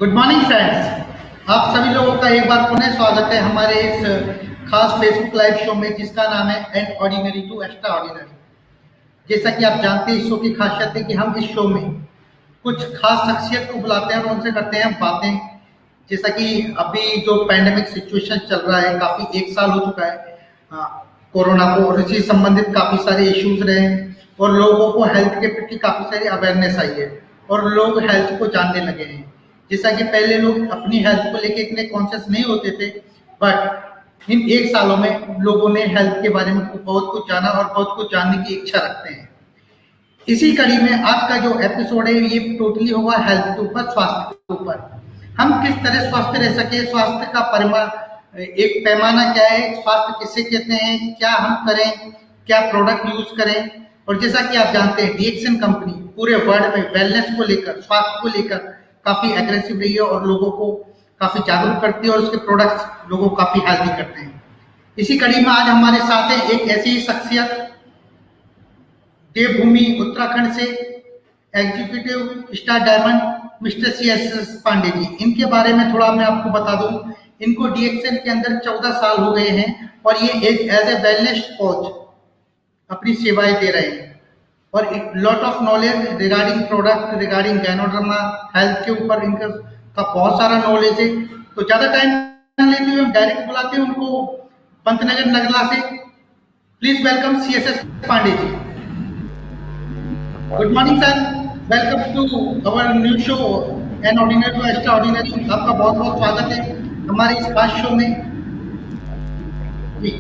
Good morning friends. आप सभी लोगों का एक बार पुनः स्वागत है हमारे इस खास फेसबुक लाइव शो में, जिसका नाम है an ordinary to extraordinary. जैसा कि आप जानते हैं, इस शो की खासियत है कि हम इस शो में कुछ खास शख्सियत को बुलाते हैं और उनसे करते हैं बातें। जैसा कि अभी जो पैंडेमिक सिचुएशन चल रहा है, काफ़ी 1 साल हो चुका है कोरोना को, और इसी संबंधित काफ़ी सारे इश्यूज रहे हैं और लोगों को हेल्थ के प्रति काफ़ी सारी अवेयरनेस आई है और लोग हेल्थ को जानने लगे हैं। जैसा कि पहले लोग अपनी हेल्थ को लेके इतने कॉन्शियस नहीं होते थे, बट इन 1 सालों में लोगों ने हेल्थ के बारे में बहुत कुछ जाना और बहुत कुछ जानने की इच्छा रखते हैं। इसी कड़ी में आज का जो एपिसोड है, ये टोटली होगा हेल्थ के ऊपर, स्वास्थ्य के ऊपर। हम किस तरह स्वस्थ रह सके, स्वास्थ्य का एक पैमाना क्या है, स्वास्थ्य किसे कहते हैं, क्या हम करें, क्या प्रोडक्ट यूज करें। और जैसा कि आप जानते हैं, डीएक्सएन कंपनी पूरे वर्ल्ड में वेलनेस को लेकर, स्वास्थ्य को लेकर काफी एग्रेसिव रही है और लोगों को काफी जागरूक करती है और उसके प्रोडक्ट्स लोगों को काफी हेल्दी करते हैं। इसी कड़ी में आज हमारे साथ है एक ऐसी ही शख्सियत, देवभूमि उत्तराखंड से executive star diamond mister CSS Pandey ji. इनके बारे में थोड़ा मैं आपको बता दूं, इनको डीएक्सएन के अंदर 14 साल हो गए हैं और ये एज ए वेलनेस कोच अपनी सेवाएं दे रहे हैं और एक lot of knowledge regarding product, regarding ganoderma health के ऊपर इनका का बहुत सारा नॉलेज है। तो ज्यादा टाइम लेते हुए हम डायरेक्ट बुलाते हैं उनको पंतनगर नगला से। Please welcome CSS Pandey ji. Good morning sir, welcome to our new show an ordinary to extraordinary. आपका बहुत बहुत स्वागत है हमारे इस खास शो में जी।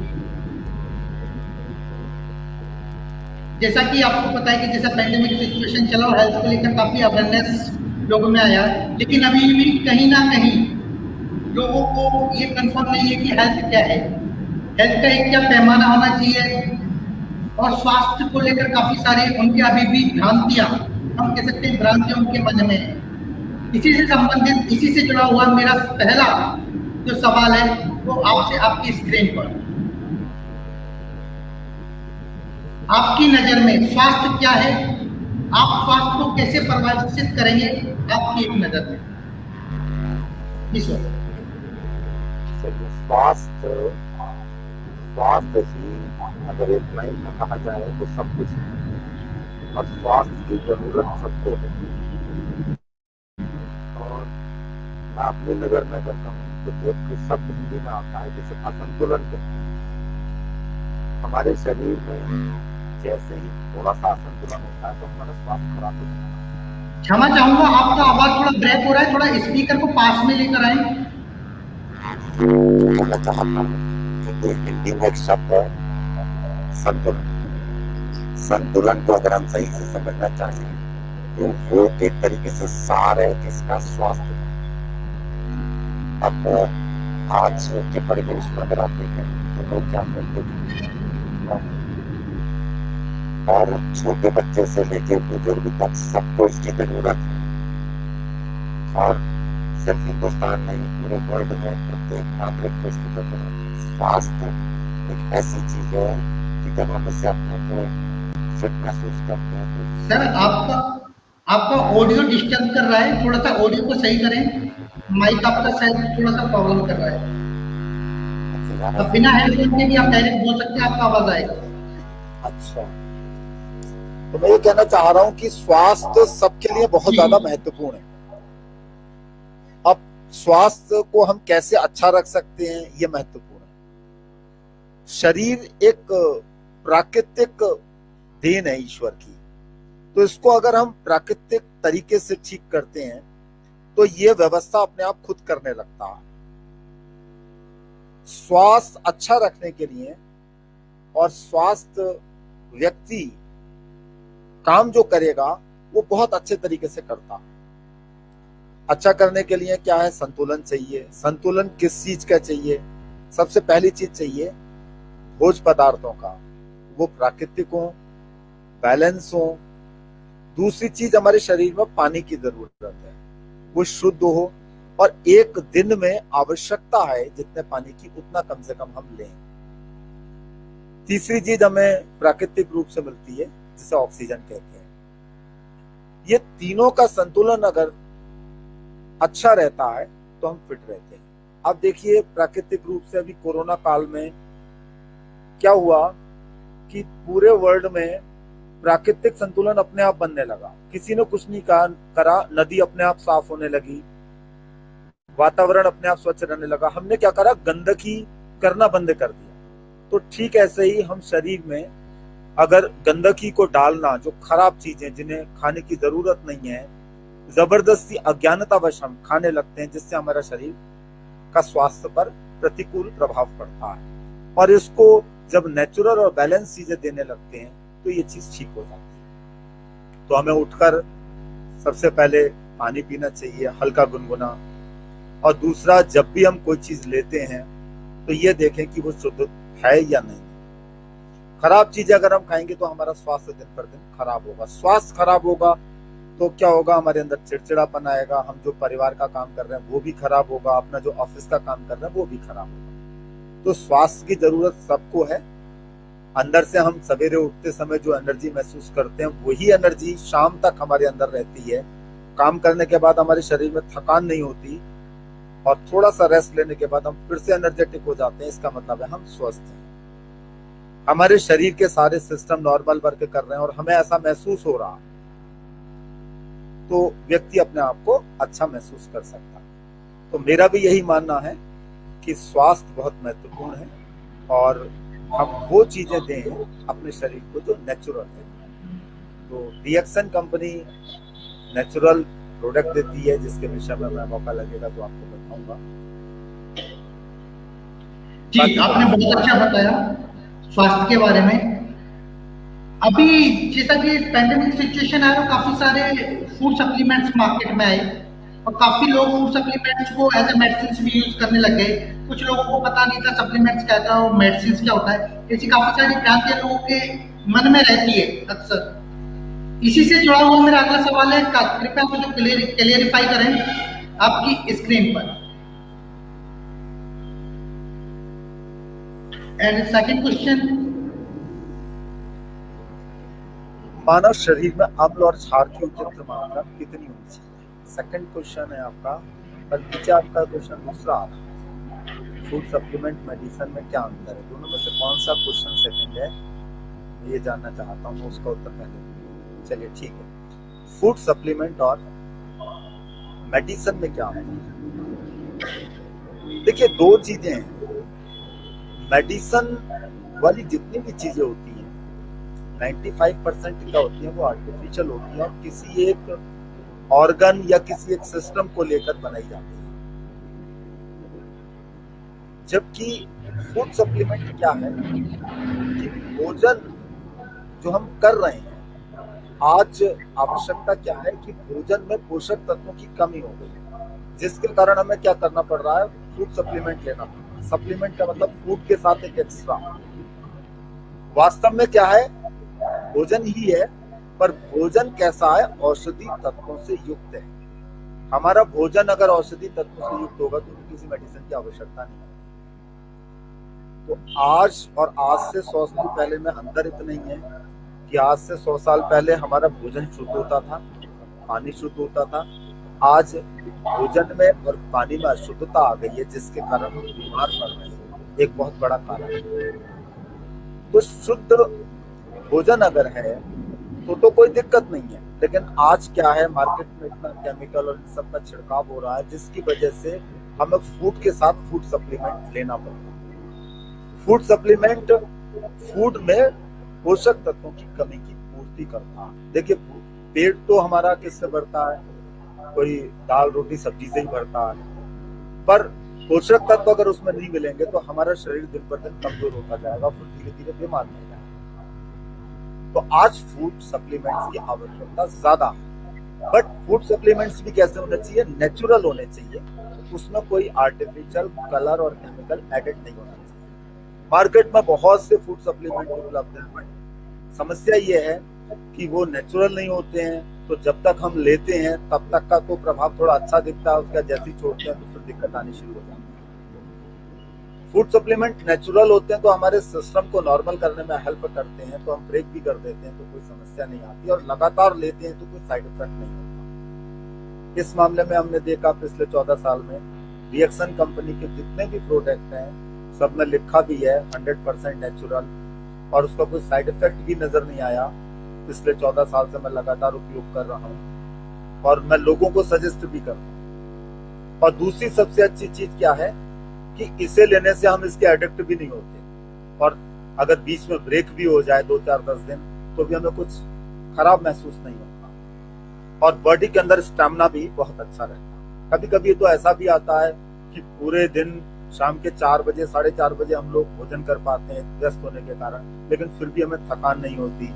जैसा कि आपको पता है कि जैसा पैंडेमिक सिचुएशन चला और हेल्थ को लेकर काफी अवेयरनेस लोगों में आया, लेकिन अभी भी कहीं ना कहीं लोगों को ये कंफर्म नहीं है कि हेल्थ क्या है, हेल्थ का एक क्या पैमाना होना चाहिए, और स्वास्थ्य को लेकर काफी सारे उनके अभी भी भ्रांतियां, हम कह सकते हैं भ्रांतियां उनके मन में है। इसी से संबंधित, इसी से जुड़ा हुआ मेरा पहला जो सवाल है वो आपसे, आपकी स्क्रीन पर, आपकी नजर में स्वास्थ्य क्या है, आप स्वास्थ्य को कैसे परिभाषित करेंगे आपकी एक नजर में? स्वास्थ्य स्वास्थ्य ही अगर एक लाइन में कहा जाए तो सब कुछ है और स्वास्थ्य की जरूरत सबको है। और मैं अपनी नजर में करता हूँ तो एक शब्द हिंदी में आता है जिसे असंतुलन कहते हैं। हमारे शरीर में जैसे ही थोड़ा सा असंतुलन होता है तो हमारा स्वास्थ्य खराब हो जाता है। क्षमा चाहूंगा, आपका आवाज थोड़ा ब्रेक हो रहा है, थोड़ा स्पीकर को पास में लेकर आए। मैं चाहता हूँ हिंदी में एक शब्द है संतुलन। संतुलन को अगर हम सही से समझना चाहें तो वो एक तरीके से सार है जिसका स्वास्थ्य। अब आज के परिवेश में अगर आप देखें तो लोग क्या करते हैं, और छोटे बच्चे से लेकर बुजुर्ग तक सबको इसकी जरूरत है। और सिर्फ हिंदुस्तान नहीं, पूरे वर्ल्ड में प्रत्येक नागरिक को इसकी जरूरत है। स्वास्थ्य एक ऐसी चीज है कि जब हम इसे अपने को फिट महसूस करते हैं तो। सर, आपका ऑडियो डिस्टर्ब कर रहा है, थोड़ा सा ऑडियो को सही करें। माइक आपका शायद थोड़ा सा प्रॉब्लम कर रहा है। अब बिना हेडफोन के भी आप डायरेक्ट बोल सकते हैं, आपका आवाज आएगा। अच्छा, तो मैं ये कहना चाह रहा हूँ कि स्वास्थ्य सबके लिए बहुत ज्यादा महत्वपूर्ण है। अब स्वास्थ्य को हम कैसे अच्छा रख सकते हैं ये महत्वपूर्ण है। शरीर एक प्राकृतिक देन है ईश्वर की, तो इसको अगर हम प्राकृतिक तरीके से ठीक करते हैं तो ये व्यवस्था अपने आप खुद करने लगता है। स्वास्थ्य अच्छा रखने के लिए और स्वास्थ्य व्यक्ति काम जो करेगा वो बहुत अच्छे तरीके से करता है। अच्छा करने के लिए क्या है, संतुलन चाहिए। संतुलन किस चीज का चाहिए? सबसे पहली चीज चाहिए भोज्य पदार्थों का, वो प्राकृतिक हो, बैलेंस हो। दूसरी चीज हमारे शरीर में पानी की जरूरत है, वो शुद्ध हो, और एक दिन में आवश्यकता है जितने पानी की उतना कम से कम हम लें। तीसरी चीज हमें प्राकृतिक रूप से मिलती है जिसे ऑक्सीजन कहते हैं। ये तीनों का संतुलन अगर अच्छा रहता है तो हम फिट रहते हैं। अब देखिए प्राकृतिक रूप से अभी कोरोना काल में क्या हुआ कि पूरे वर्ल्ड में प्राकृतिक संतुलन अपने आप बनने लगा। किसी ने कुछ नहीं करा, नदी अपने आप साफ होने लगी, वातावरण अपने आप स्वच्छ रहने लगा। हमने क्या करा, गंदगी करना बंद कर दिया। तो ठीक ऐसे ही हम शरीर में अगर गंदगी को डालना, जो खराब चीजें जिन्हें खाने की जरूरत नहीं है, जबरदस्ती अज्ञानतावश हम खाने लगते हैं, जिससे हमारा शरीर का स्वास्थ्य पर प्रतिकूल प्रभाव पड़ता है। और इसको जब नेचुरल और बैलेंस चीजें देने लगते हैं तो ये चीज ठीक हो जाती है। तो हमें उठकर सबसे पहले पानी पीना चाहिए, हल्का गुनगुना। और दूसरा, जब भी हम कोई चीज लेते हैं तो ये देखें कि वो शुद्ध है या नहीं। खराब चीजें अगर हम खाएंगे तो हमारा स्वास्थ्य दिन पर दिन खराब होगा। स्वास्थ्य खराब होगा तो क्या होगा, हमारे अंदर चिड़चिड़ापन आएगा, हम जो परिवार का काम कर रहे हैं वो भी खराब होगा, अपना जो ऑफिस का काम कर रहे हैं वो भी खराब होगा। तो स्वास्थ्य की जरूरत सबको है। अंदर से हम सवेरे उठते समय जो एनर्जी महसूस करते हैं वही एनर्जी शाम तक हमारे अंदर रहती है। काम करने के बाद हमारे शरीर में थकान नहीं होती और थोड़ा सा रेस्ट लेने के बाद हम फिर से एनर्जेटिक हो जाते हैं। इसका मतलब है हम स्वस्थ हैं, हमारे शरीर के सारे सिस्टम नॉर्मल वर्क कर रहे हैं और हमें ऐसा महसूस हो रहा है, तो व्यक्ति अपने आप को अच्छा महसूस कर सकता है। तो मेरा भी यही मानना है कि स्वास्थ्य बहुत महत्वपूर्ण है और हम वो चीजें दें अपने शरीर को जो नेचुरल है। तो रिएक्शन कंपनी नेचुरल प्रोडक्ट देती है, जिसके विषय में मैं मौका लगेगा तो आपको बताऊंगा। जी, आपने बहुत अच्छा बताया स्वास्थ्य के बारे में। अभी जैसा कि पैंडेमिक सिचुएशन आया तो काफी सारे फूड सप्लीमेंट्स मार्केट में आए और काफी लोग फूड सप्लीमेंट्स को एज ए मेडिसिन भी यूज करने लग गए। कुछ लोगों को पता नहीं था सप्लीमेंट्स क्या था और मेडिसिन क्या होता है। ऐसी काफी सारी भ्रांतियां लोगों के मन में रहती है अक्सर। इसी से जुड़ा हुआ मेरा अगला सवाल है, कृपया मुझे क्लियरिफाई करें आपकी स्क्रीन पर। एंड सेकंड क्वेश्चन, मानव शरीर में अम्ल और क्षार की उचित मात्रा कितनी होनी चाहिए? सेकंड क्वेश्चन है आपका, पर नीचे आपका क्वेश्चन दूसरा आ रहा है, फूड सप्लीमेंट मेडिसिन में क्या अंतर है? दोनों में से कौन सा क्वेश्चन सेकंड है, मैं ये जानना चाहता हूँ, उसका उत्तर पहले। चलिए ठीक है, फूड सप्लीमेंट और मेडिसिन में क्या है? देखिए दो चीजें हैं। मेडिसिन वाली जितनी भी चीजें होती हैं 95% क्या होती है, वो आर्टिफिशियल होती है और किसी एक ऑर्गन या किसी एक सिस्टम को लेकर बनाई जाती है। जबकि फूड सप्लीमेंट क्या है कि भोजन जो हम कर रहे हैं, आज आवश्यकता क्या है कि भोजन में पोषक तत्वों की कमी हो गई है, जिसके कारण हमें क्या करना पड़ रहा है, फूड सप्लीमेंट लेना पड़ रहा है। सप्लीमेंट का मतलब फूड के साथ एक एक्स्ट्रा। वास्तव में क्या है, भोजन ही है, पर भोजन कैसा है, औषधि तत्वों से युक्त है। हमारा भोजन अगर औषधि तत्वों से युक्त होगा तो किसी मेडिसिन की आवश्यकता नहीं है। तो आज और आज से 100 साल पहले में अंतर इतना ही है कि आज से 100 साल पहले हमारा भोजन शुद्ध होता था, पानी शुद्ध होता था। आज भोजन में और पानी में अशुद्धता आ गई है, जिसके कारण हम बीमार पड़ रहे हैं, एक बहुत बड़ा कारण है। तो शुद्ध भोजन अगर है तो कोई दिक्कत नहीं है, लेकिन आज क्या है, मार्केट में इतना केमिकल और इन सब का छिड़काव हो रहा है, जिसकी वजह से हमें फूड के साथ फूड सप्लीमेंट लेना पड़ता है। फूड सप्लीमेंट फूड में पोषक तत्वों की कमी की पूर्ति करता है। देखिए पेट तो हमारा किससे भरता है, कोई दाल रोटी सब्जी से ही भरता है, पर पोषक तत्व अगर उसमें नहीं मिलेंगे तो हमारा शरीर दिन पर दिन कमजोर होता जाएगा, फिर धीरे धीरे बीमार पड़ जाएगा। तो आज फूड सप्लीमेंट्स की आवश्यकता ज्यादा है, बट फूड सप्लीमेंट्स भी कैसे होने चाहिए, नेचुरल होने चाहिए, उसमें कोई आर्टिफिशियल कलर और केमिकल एडेड नहीं होना चाहिए। मार्केट में बहुत से फूड सप्लीमेंट उपलब्ध हैं, समस्या ये है कि वो नेचुरल नहीं होते हैं, तो जब तक हम लेते हैं तब तक का तो प्रभाव थोड़ा अच्छा दिखता है, उसका जैसे ही छोड़ते हैं तो फिर दिक्कत आनी शुरू हो जाती है। फूड सप्लीमेंट नेचुरल होते हैं तो हमारे सिस्टम को नॉर्मल करने में हेल्प करते हैं, तो हम ब्रेक भी कर देते हैं तो कोई समस्या नहीं आती, और लगातार लेते हैं तो कोई साइड इफेक्ट नहीं होता। इस मामले में हमने देखा पिछले 14 साल में रिएक्शन कंपनी के जितने भी प्रोडक्ट हैं सब में लिखा भी है 100% नेचुरल, और उसका कोई साइड इफेक्ट भी नजर नहीं आया। पिछले 14 साल से मैं लगातार उपयोग कर रहा हूँ और मैं लोगों को सजेस्ट भी करता हूँ। और दूसरी सबसे अच्छी चीज क्या है कि इसे लेने से हम इसके एडिक्ट भी नहीं होते, और अगर बीच में ब्रेक भी हो जाए 2, 4, 10 दिन तो भी हमें कुछ खराब महसूस नहीं होता, और बॉडी के अंदर स्टेमिना भी बहुत अच्छा रहता है। कभी कभी तो ऐसा भी आता है कि पूरे दिन शाम के 4 बजे 4:30 बजे हम लोग भोजन कर पाते हैं व्यस्त होने के कारण, लेकिन फिर भी हमें थकान नहीं होती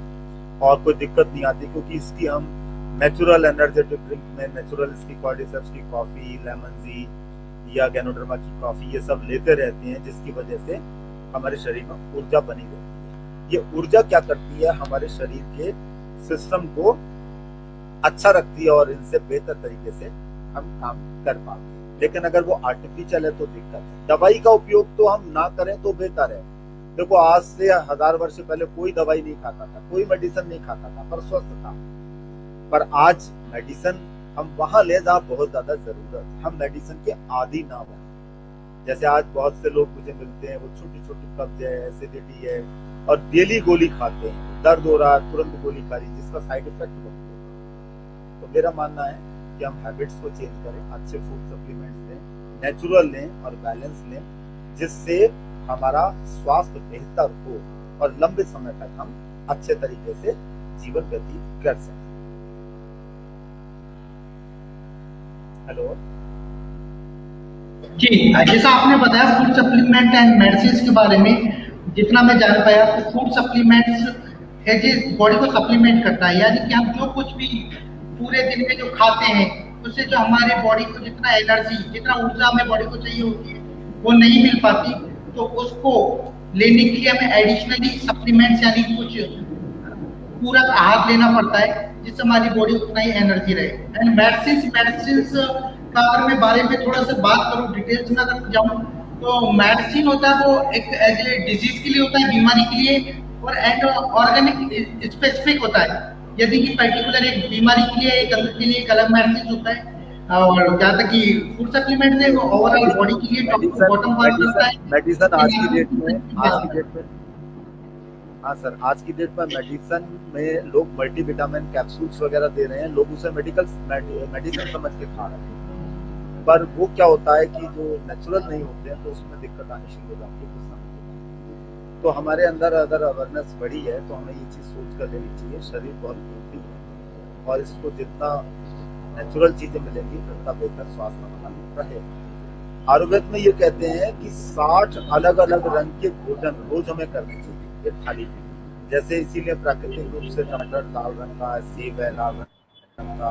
और कोई दिक्कत नहीं आती, क्योंकि इसकी हम नेचुरल एनर्जेटिक ड्रिंक में नेचुरल इसकी कॉर्डिसेप्स की कॉफी, लेमन जी या गैनोडर्मा की कॉफी ये सब लेते रहते हैं, जिसकी वजह से हमारे शरीर में ऊर्जा बनी रहती है। ये ऊर्जा क्या करती है, हमारे शरीर के सिस्टम को अच्छा रखती है और इनसे बेहतर तरीके से हम काम कर पाते हैं। लेकिन अगर वो आर्टिफिशियल है तो दिक्कत है। दवाई का उपयोग तो हम ना करें तो बेहतर है। देखो, आज से 1000 वर्ष पहले कोई दवाई नहीं खाता था, कोई मेडिसिन नहीं खाता था, पर स्वस्थ था। पर आज मेडिसिन हम वहां ले जहाँ बहुत ज्यादा जरूरत है। हम मेडिसिन के आदी ना बने। जैसे आज बहुत से लोग मुझे मिलते हैं, वो छोटी छोटी कब्ज है, एसिडिटी है, और डेली गोली खाते हैं। दर्द हो रहा है, तुरंत गोली खा रही, जिसका साइड इफेक्ट बहुत होता है। तो मेरा मानना है कि हम हैबिट्स को चेंज करें, अच्छे फूड सप्लीमेंट्स लें, नेचुरल लें और बैलेंस लें, जिससे हमारा स्वास्थ्य बेहतर हो और लंबे समय तक हम अच्छे तरीके से जीवन व्यतीत कर सकें। हेलो जी, जैसा आपने बताया फूड सप्लीमेंट एंड मेडिसिन के बारे में, जितना मैं जान पाया तो food supplements as a body को सप्लीमेंट करता है, यानी कि हम जो कुछ भी पूरे दिन में जो खाते हैं उससे जो हमारे बॉडी को जितना एनर्जी, जितना ऊर्जा हमें बॉडी को चाहिए होती है वो नहीं मिल पाती, तो उसको लेने के लिए हमें एडिशनली सप्लीमेंट्स यानी कुछ पूरक आहार लेना पड़ता है, जिससे हमारी बॉडी उतना ही एनर्जी रहे। एंड मेडिसिन का अगर मैं बारे में थोड़ा सा बात करूं, डिटेल्स में अगर जाऊं, तो मेडिसिन होता है वो एक एज ए डिजीज के लिए होता है, बीमारी के लिए, और एंड ऑर्गेनिक स्पेसिफिक होता है। यदि कि पर्टिकुलर एक बीमारी के लिए एक के लिए अलग मेडिसिन होता है, और जहाँ तक कि फूड सप्लीमेंट है वो ओवरऑल बॉडी के लिए टॉप टू बॉटम वर्क करता है। मेडिसिन आज की डेट में हाँ सर, आज की डेट में मेडिसिन में लोग मल्टीविटामिन कैप्सूल्स वगैरह दे रहे हैं, लोग उसे मेडिसिन समझ के खा रहे हैं। पर वो क्या होता है कि जो नेचुरल नहीं होते हैं तो उसमें दिक्कत आनी शुरू हो जाती है कुछ समय के बाद। तो हमारे अंदर अगर अवेयरनेस बढ़ी है तो हमें ये चीज सोच कर लेनी चाहिए, शरीर बहुत कीमती है और इसको जितना नेचुरल चीजें मिलेंगी उतना बेहतर स्वास्थ्य हमारा रहेगा। आयुर्वेद में ये कहते हैं कि 60 अलग अलग रंग के भोजन रोज हमें करने चाहिए एक थाली में। जैसे इसीलिए प्राकृतिक रूप से टमाटर लाल रंग का, सेब है लाल रंग का,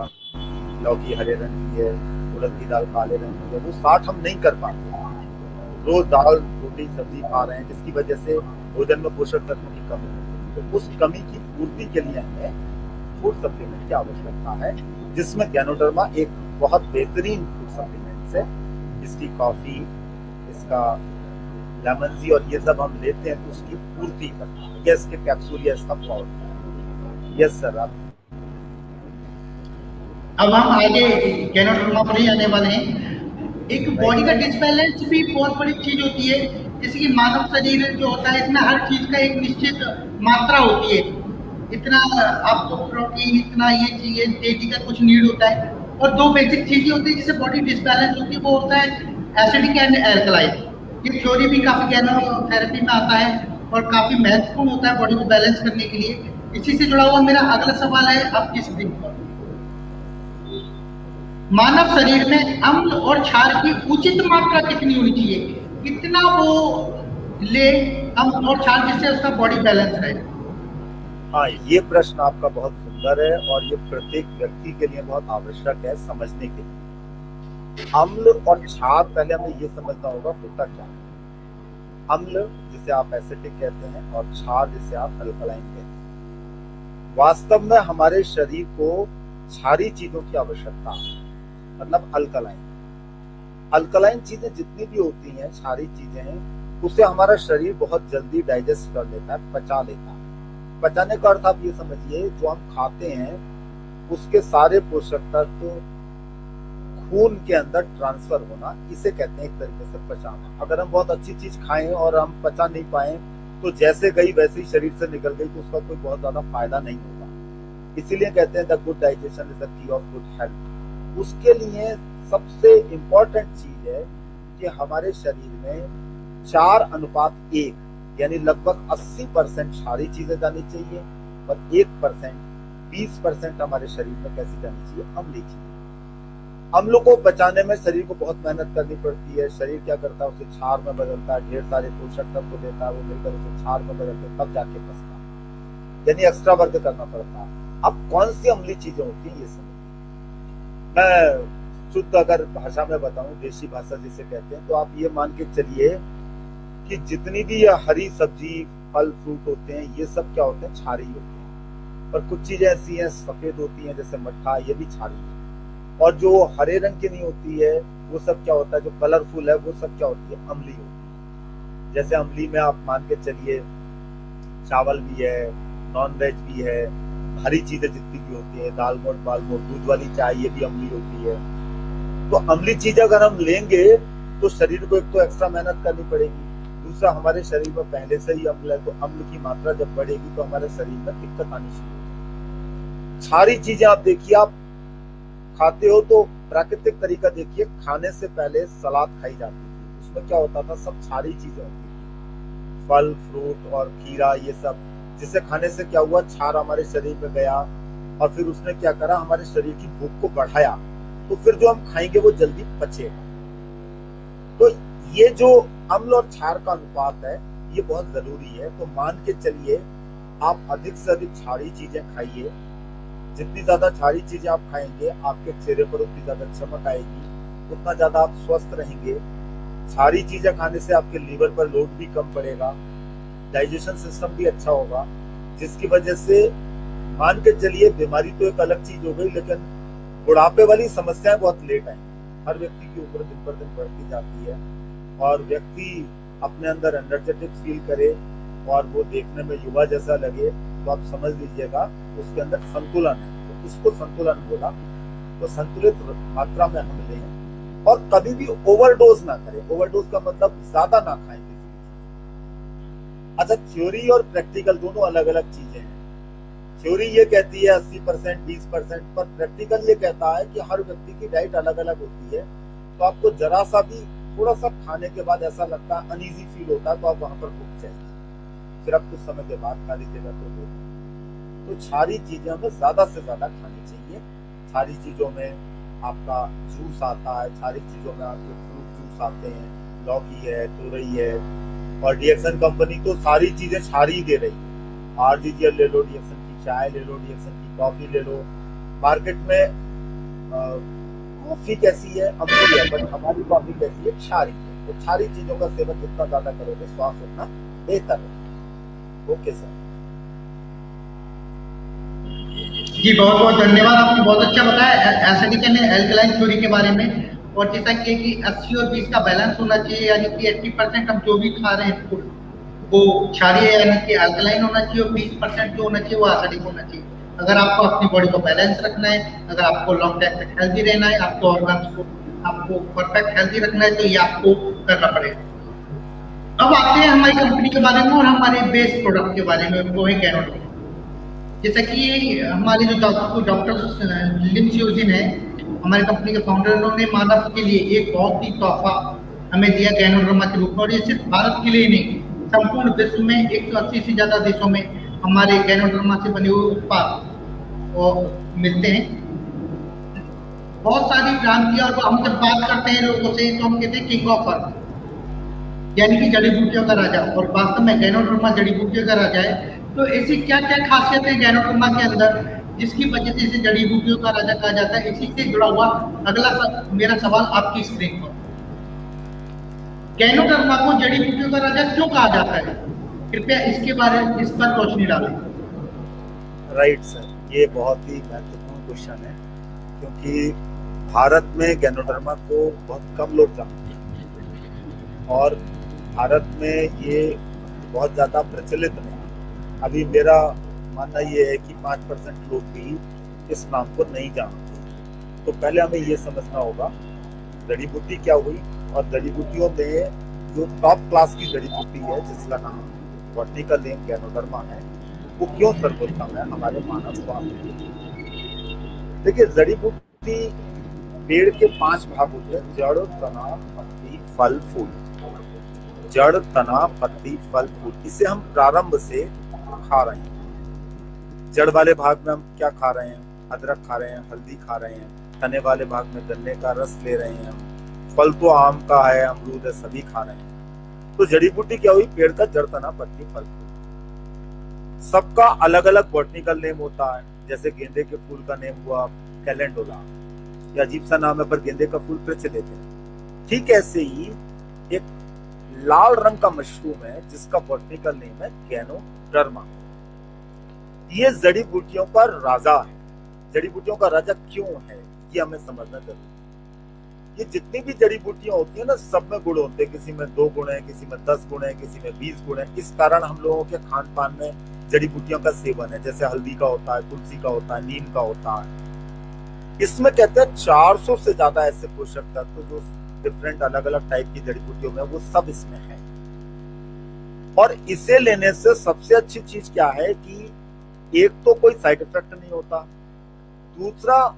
लौकी हरे रंग की है, उड़द की दाल काले रंग की है। वो 60 हम नहीं कर पाते, रोज दाल रोटी सब्जी खा रहे हैं, जिसकी वजह से भोजन में पोषक तत्वों की कमी होती है। तो उस कमी की पूर्ति के लिए हमें फूड सप्लीमेंट की आवश्यकता है, जिसमें गैनोडर्मा एक बहुत बेहतरीन फूड सप्लीमेंट है। इसकी कॉफी, इसका लेमन जी और ये सब हम लेते हैं तो उसकी पूर्ति करता है, या इसके कैप्सूल या इसका पाउडर। Yes sir. अब हम आगे गैनोडर्मा पर ही आने वाले हैं। एक बॉडी का डिसबैलेंस भी बहुत बड़ी चीज होती है, जैसे कि मानव शरीर जो होता है इसमें हर चीज का एक निश्चित मात्रा होती है। इतना आपको प्रोटीन, इतना ये चाहिए, डेली का कुछ नीड होता है, और 2 बेसिक चीजें होती है जिससे बॉडी डिसबैलेंस होती है, वो होता है एसिडिक एंड एल्कलाइन। ये थ्योरी भी काफी गैनोथेरेपी में आता है और काफी महत्वपूर्ण होता है बॉडी को बैलेंस करने के लिए। इसी से जुड़ा हुआ मेरा अगला सवाल है आपकी स्क्रीन पर, मानव शरीर में अम्ल और क्षार की उचित मात्रा कितनी होनी चाहिए, कितना वो ले अम्ल और क्षार, जिससे उसका बॉडी बैलेंस रहे? हाँ, ये प्रश्न आपका बहुत सुंदर है और ये प्रत्येक व्यक्ति के लिए बहुत आवश्यक है समझने के लिए। अम्ल और क्षार, पहले हमें ये समझना होगा होता क्या है। अम्ल जिसे आप एसिडिक कहते हैं और क्षार जिसे आप अल्कलाइन कहते हैं। वास्तव में हमारे शरीर को क्षारी चीजों की आवश्यकता है, मतलब अल्कलाइन। अल्कलाइन चीजें जितनी भी होती हैं, क्षारी चीजें हैं, उसे हमारा शरीर बहुत जल्दी डाइजेस्ट कर लेता है, पचा लेता है। पचाने का अर्थ आप ये समझिए, जो हम खाते हैं उसके सारे पोषक तत्व खून के अंदर ट्रांसफर होना, इसे कहते हैं एक तरीके से पचाना। अगर हम बहुत अच्छी चीज खाएं और हम पचा नहीं पाए तो जैसे गई वैसे ही शरीर से निकल गई तो उसका कोई बहुत ज्यादा फायदा नहीं होगा। इसीलिए कहते हैं the good digestion is the key of good health. उसके लिए सबसे इम्पोर्टेंट चीज है कि हमारे शरीर में 4:1 यानी लगभग 80% सारी चीजें जानी चाहिए और 1% 20% हमारे शरीर में कैसी जानी चाहिए, अम्लीय चीजें। अम्ल को बचाने में शरीर को बहुत मेहनत करनी पड़ती है। शरीर क्या करता है, उसे क्षार में बदलता है, ढेर सारे पोषक तत्व देता है, वो मिलकर उसे क्षार में बदलते हैं, तब जाके बचता है, यानी एक्स्ट्रा वर्क करना पड़ता है। अब कौन सी अम्लीय चीजें होती हैं ये समझ। मैं शुद्ध अगर भाषा में बताऊं, देशी भाषा जिसे कहते हैं, तो आप ये मान के चलिए कि जितनी भी ये हरी सब्जी फल फ्रूट होते हैं ये सब क्या होते हैं, क्षारीय होते हैं। पर कुछ चीजें ऐसी हैं सफेद होती हैं जैसे मट्ठा, ये भी क्षारीय है। और जो हरे रंग की नहीं होती है वो सब क्या होता है, जो कलरफुल है वो सब क्या होती है, अम्लीय होती है। जैसे अम्लीय में आप मान के चलिए चावल भी है, नॉन वेज भी है, हरी चीजें जितनी भी होती है, दाल मोट बाल मोट, दूध वाली चाय, ये भी अम्लीय होती है। तो अम्लीय चीजें अगर हम लेंगे तो शरीर को एक तो एक्स्ट्रा मेहनत करनी पड़ेगी, दूसरा हमारे शरीर में पहले से ही अम्ल है, तो अम्ल की मात्रा जब बढ़ेगी तो हमारे शरीर में दिक्कत आनी शुरू होगी। सारी चीजें आप देखिए, आप खाते हो तो प्राकृतिक तरीका देखिए, खाने से पहले सलाद खाई जाती थी, उसमें क्या होता था, सब सारी चीजें होती थी, फल फ्रूट और खीरा, ये सब, जिसे खाने से क्या हुआ, क्षार हमारे शरीर में गया और फिर उसने क्या करा, हमारे शरीर की भूख को बढ़ाया, तो फिर जो हम खाएंगे वो जल्दी पचेगा। तो ये जो अम्ल और क्षार का अनुपात है ये बहुत जरूरी है। तो मान के चलिए आप अधिक से अधिक क्षारीय चीजें खाइए, जितनी ज्यादा क्षारीय चीजें आप खाएंगे आपके चेहरे पर उतनी ज्यादा चमक आएगी, उतना ज्यादा आप स्वस्थ रहेंगे। क्षारीय चीजें खाने से आपके लीवर पर लोड भी कम पड़ेगा, डाइजेशन सिस्टम भी अच्छा होगा, जिसकी वजह से मान के चलिए बीमारी तो एक अलग चीज हो गई, लेकिन बुढ़ापे वाली समस्याएं बहुत लेट आई। हर व्यक्ति की उम्र दिन पर दिन बढ़ती जाती है और व्यक्ति अपने अंदर एनर्जेटिक फील करे और वो देखने में युवा जैसा लगे, तो आप समझ लीजिएगा उसके अंदर संतुलन है। तो इसको संतुलन बोला। तो संतुलित मात्रा में हम लें और कभी भी ओवरडोज ना करें। ओवरडोज का मतलब ज्यादा ना खाएं। अच्छा, थ्योरी और प्रैक्टिकल दोनों अलग अलग चीजें हैं। थ्योरी ये कहती है 80% 20%, पर प्रैक्टिकल ये कहता है कि हर व्यक्ति की डाइट अलग अलग होती है। तो आपको जरा सा भी थोड़ा सा खाने के बाद ऐसा लगता है, अनईजी फील होता है, तो आप वहां पर रुक जाइए, फिर आप कुछ समय के बाद खा लीजिएगा। तो क्षारीय चीजें हमें ज्यादा से ज्यादा खानी चाहिए। क्षारीय चीजों में आपका जूस आता है, क्षारीय चीजों में आपके फ्रूट जूस आते हैं, लौकी है, तुरई है, और डीएक्सन कंपनी तो सारी चीजें क्षारीय दे रही है। आरजीजीएल ले लो, डीएक्सन की चाय ले लो, डीएक्सन की कॉफी ले लो। मार्केट में कॉफी कैसी है, अम्लीय है, बट हमारी कॉफी कैसी है, क्षारीय है। तो क्षारीय चीजों का सेवन जितना ज्यादा करोगे स्वास्थ्य उतना बेहतर है। ओके सर जी, बहुत बहुत धन्यवाद, आपने बहुत अच्छा बताया एसिडिक एंड एल्कलाइन थ्योरी के बारे में। और जैसा कि 80 और 20 का बैलेंस होना चाहिए, यानी कि 80% हम जो भी खा रहे हैं फूड वो क्षारीय यानी कि अल्कलाइन होना चाहिए और 20% जो होना चाहिए वो एसिडिक होना चाहिए। अगर आपको अपनी बॉडी को बैलेंस रखना है, अगर आपको लॉन्ग टाइम तक हेल्दी रहना है, आपको ऑर्गन्स को आपको परफेक्ट हेल्दी रखना है, तो ये आपको करना पड़ेगा। अब आते हैं हमारी कंपनी के बारे में और हमारे बेस्ट प्रोडक्ट के बारे में, वो है गैनोडर्मा। जैसा कि हमारे जो डॉक्टर लिन स्यूजिन है, हमारी कंपनी के फाउंडर, उन्होंने मानव के लिए एक बहुत ही तोहफा हमें दिया गैनोडर्मा के रूप में। और ये सिर्फ भारत के लिए नहीं, संपूर्ण विश्व में 180 से ज्यादा देशों में हमारे गैनोडर्मा से बने हुए उत्पाद मिलते हैं। बहुत सारी क्रांतियां, और हम जब बात करते हैं लोगों से तो हम कहते हैं किंग ऑफ अर्थ, यानी कि जड़ी बूटियों का राजा। और वास्तव में गैनोडर्मा जड़ी बूटियों का राजा है। तो ऐसी क्या क्या खासियत है गैनोडर्मा के अंदर जिसकी वजह से इसे जड़ी बूटियों का राजा कहा जाता है? इसी से जुड़ा हुआ अगला मेरा सवाल आपकी स्क्रीन पर, गैनोडर्मा को जड़ी बूटियों का राजा क्यों कहा जाता है? कृपया इस पर रोशनी डालें। राइट सर, ये बहुत ही महत्वपूर्ण क्वेश्चन है, क्योंकि भारत में गैनोडर्मा को बहुत कम लोग जानते हैं और भारत में ये बहुत ज्यादा प्रचलित नहीं। अभी मेरा मानना ये है कि 5% लोग भी इस नाम को नहीं जानते। तो पहले हमें ये समझना होगा जड़ी बूटी क्या हुई, और जड़ी बूटियों में जो टॉप क्लास की जड़ी बूटी है जिसका नाम बॉटनिकल नेम गैनोडर्मा है, वो क्यों सर्वोत्तम है हमारे मानव स्वास्थ्य के लिए। देखिए, जड़ी बूटी पेड़ के 5 भाग होते हैं: जड़, तना, पत्ती, फल, फूल। जड़, तना, पत्ती, फल, फूल, इसे हम प्रारंभ से खा रहे हैं। जड़ वाले भाग में हम क्या खा रहे हैं? अदरक खा रहे हैं, हल्दी खा रहे हैं। तने वाले भाग में गन्ने का रस ले रहे हैं हम। फल तो आम का है, अमरूद है, सभी खा रहे हैं। तो जड़ी बूटी क्या हुई? पेड़ का जड़, तना, पत्ती, फल, फूल। सबका अलग अलग बॉटनिकल नेम होता है। जैसे गेंदे के फूल का नेम हुआ कैलेंडुला, या अजीब सा नाम है पर गेंदे का फूल प्रचलित है। ठीक ऐसे ही एक लाल रंग का मशरूम है जिसका बॉटनिकल नेम है गैनोडर्मा। ये जड़ी बूटियों का राजा है। जड़ी बूटियों का राजा क्यों है ये हमें समझना जरूरी है। ये जितनी भी जड़ी बूटियां होती है ना, सब में गुण होते हैं। किसी में 2 गुण है, किसी में 10 गुण है, किसी में 20 गुण है। इस कारण हम लोगों के खान पान में जड़ी बूटियों का सेवन है। जैसे हल्दी का होता है, तुलसी का होता है, नीम का होता है। इसमें कहते हैं 400 से ज्यादा ऐसे पोषक तत्व जो डिफरेंट अलग अलग टाइप की जड़ी बूटियों में, वो सब इसमें है। और इसे लेने से सबसे अच्छी चीज क्या है कि एक तो कोई साइड इफेक्ट नहीं होता, दूसरा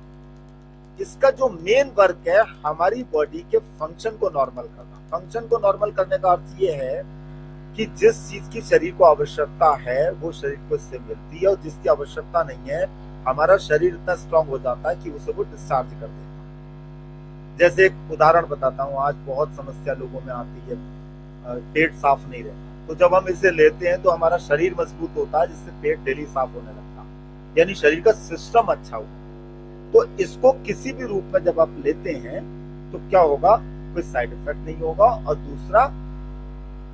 इसका जो मेन वर्क है हमारी बॉडी के फंक्शन को नॉर्मल करना। फंक्शन को नॉर्मल करने का अर्थ ये है कि जिस चीज की शरीर को आवश्यकता है वो शरीर को इससे मिलती है, और जिसकी आवश्यकता नहीं है हमारा शरीर इतना स्ट्रांग हो जाता है कि उसे वो डिस्चार्ज कर देता है। जैसे एक उदाहरण बताता हूँ, आज बहुत समस्या लोगों में आती है, पेट साफ नहीं रहता। तो जब हम इसे लेते हैं तो हमारा शरीर मजबूत होता है, जिससे पेट डेली साफ होने लगता है, यानी शरीर का सिस्टम अच्छा हुआ। तो इसको किसी भी रूप में जब आप लेते हैं तो क्या होगा? कोई साइड इफेक्ट नहीं होगा, और दूसरा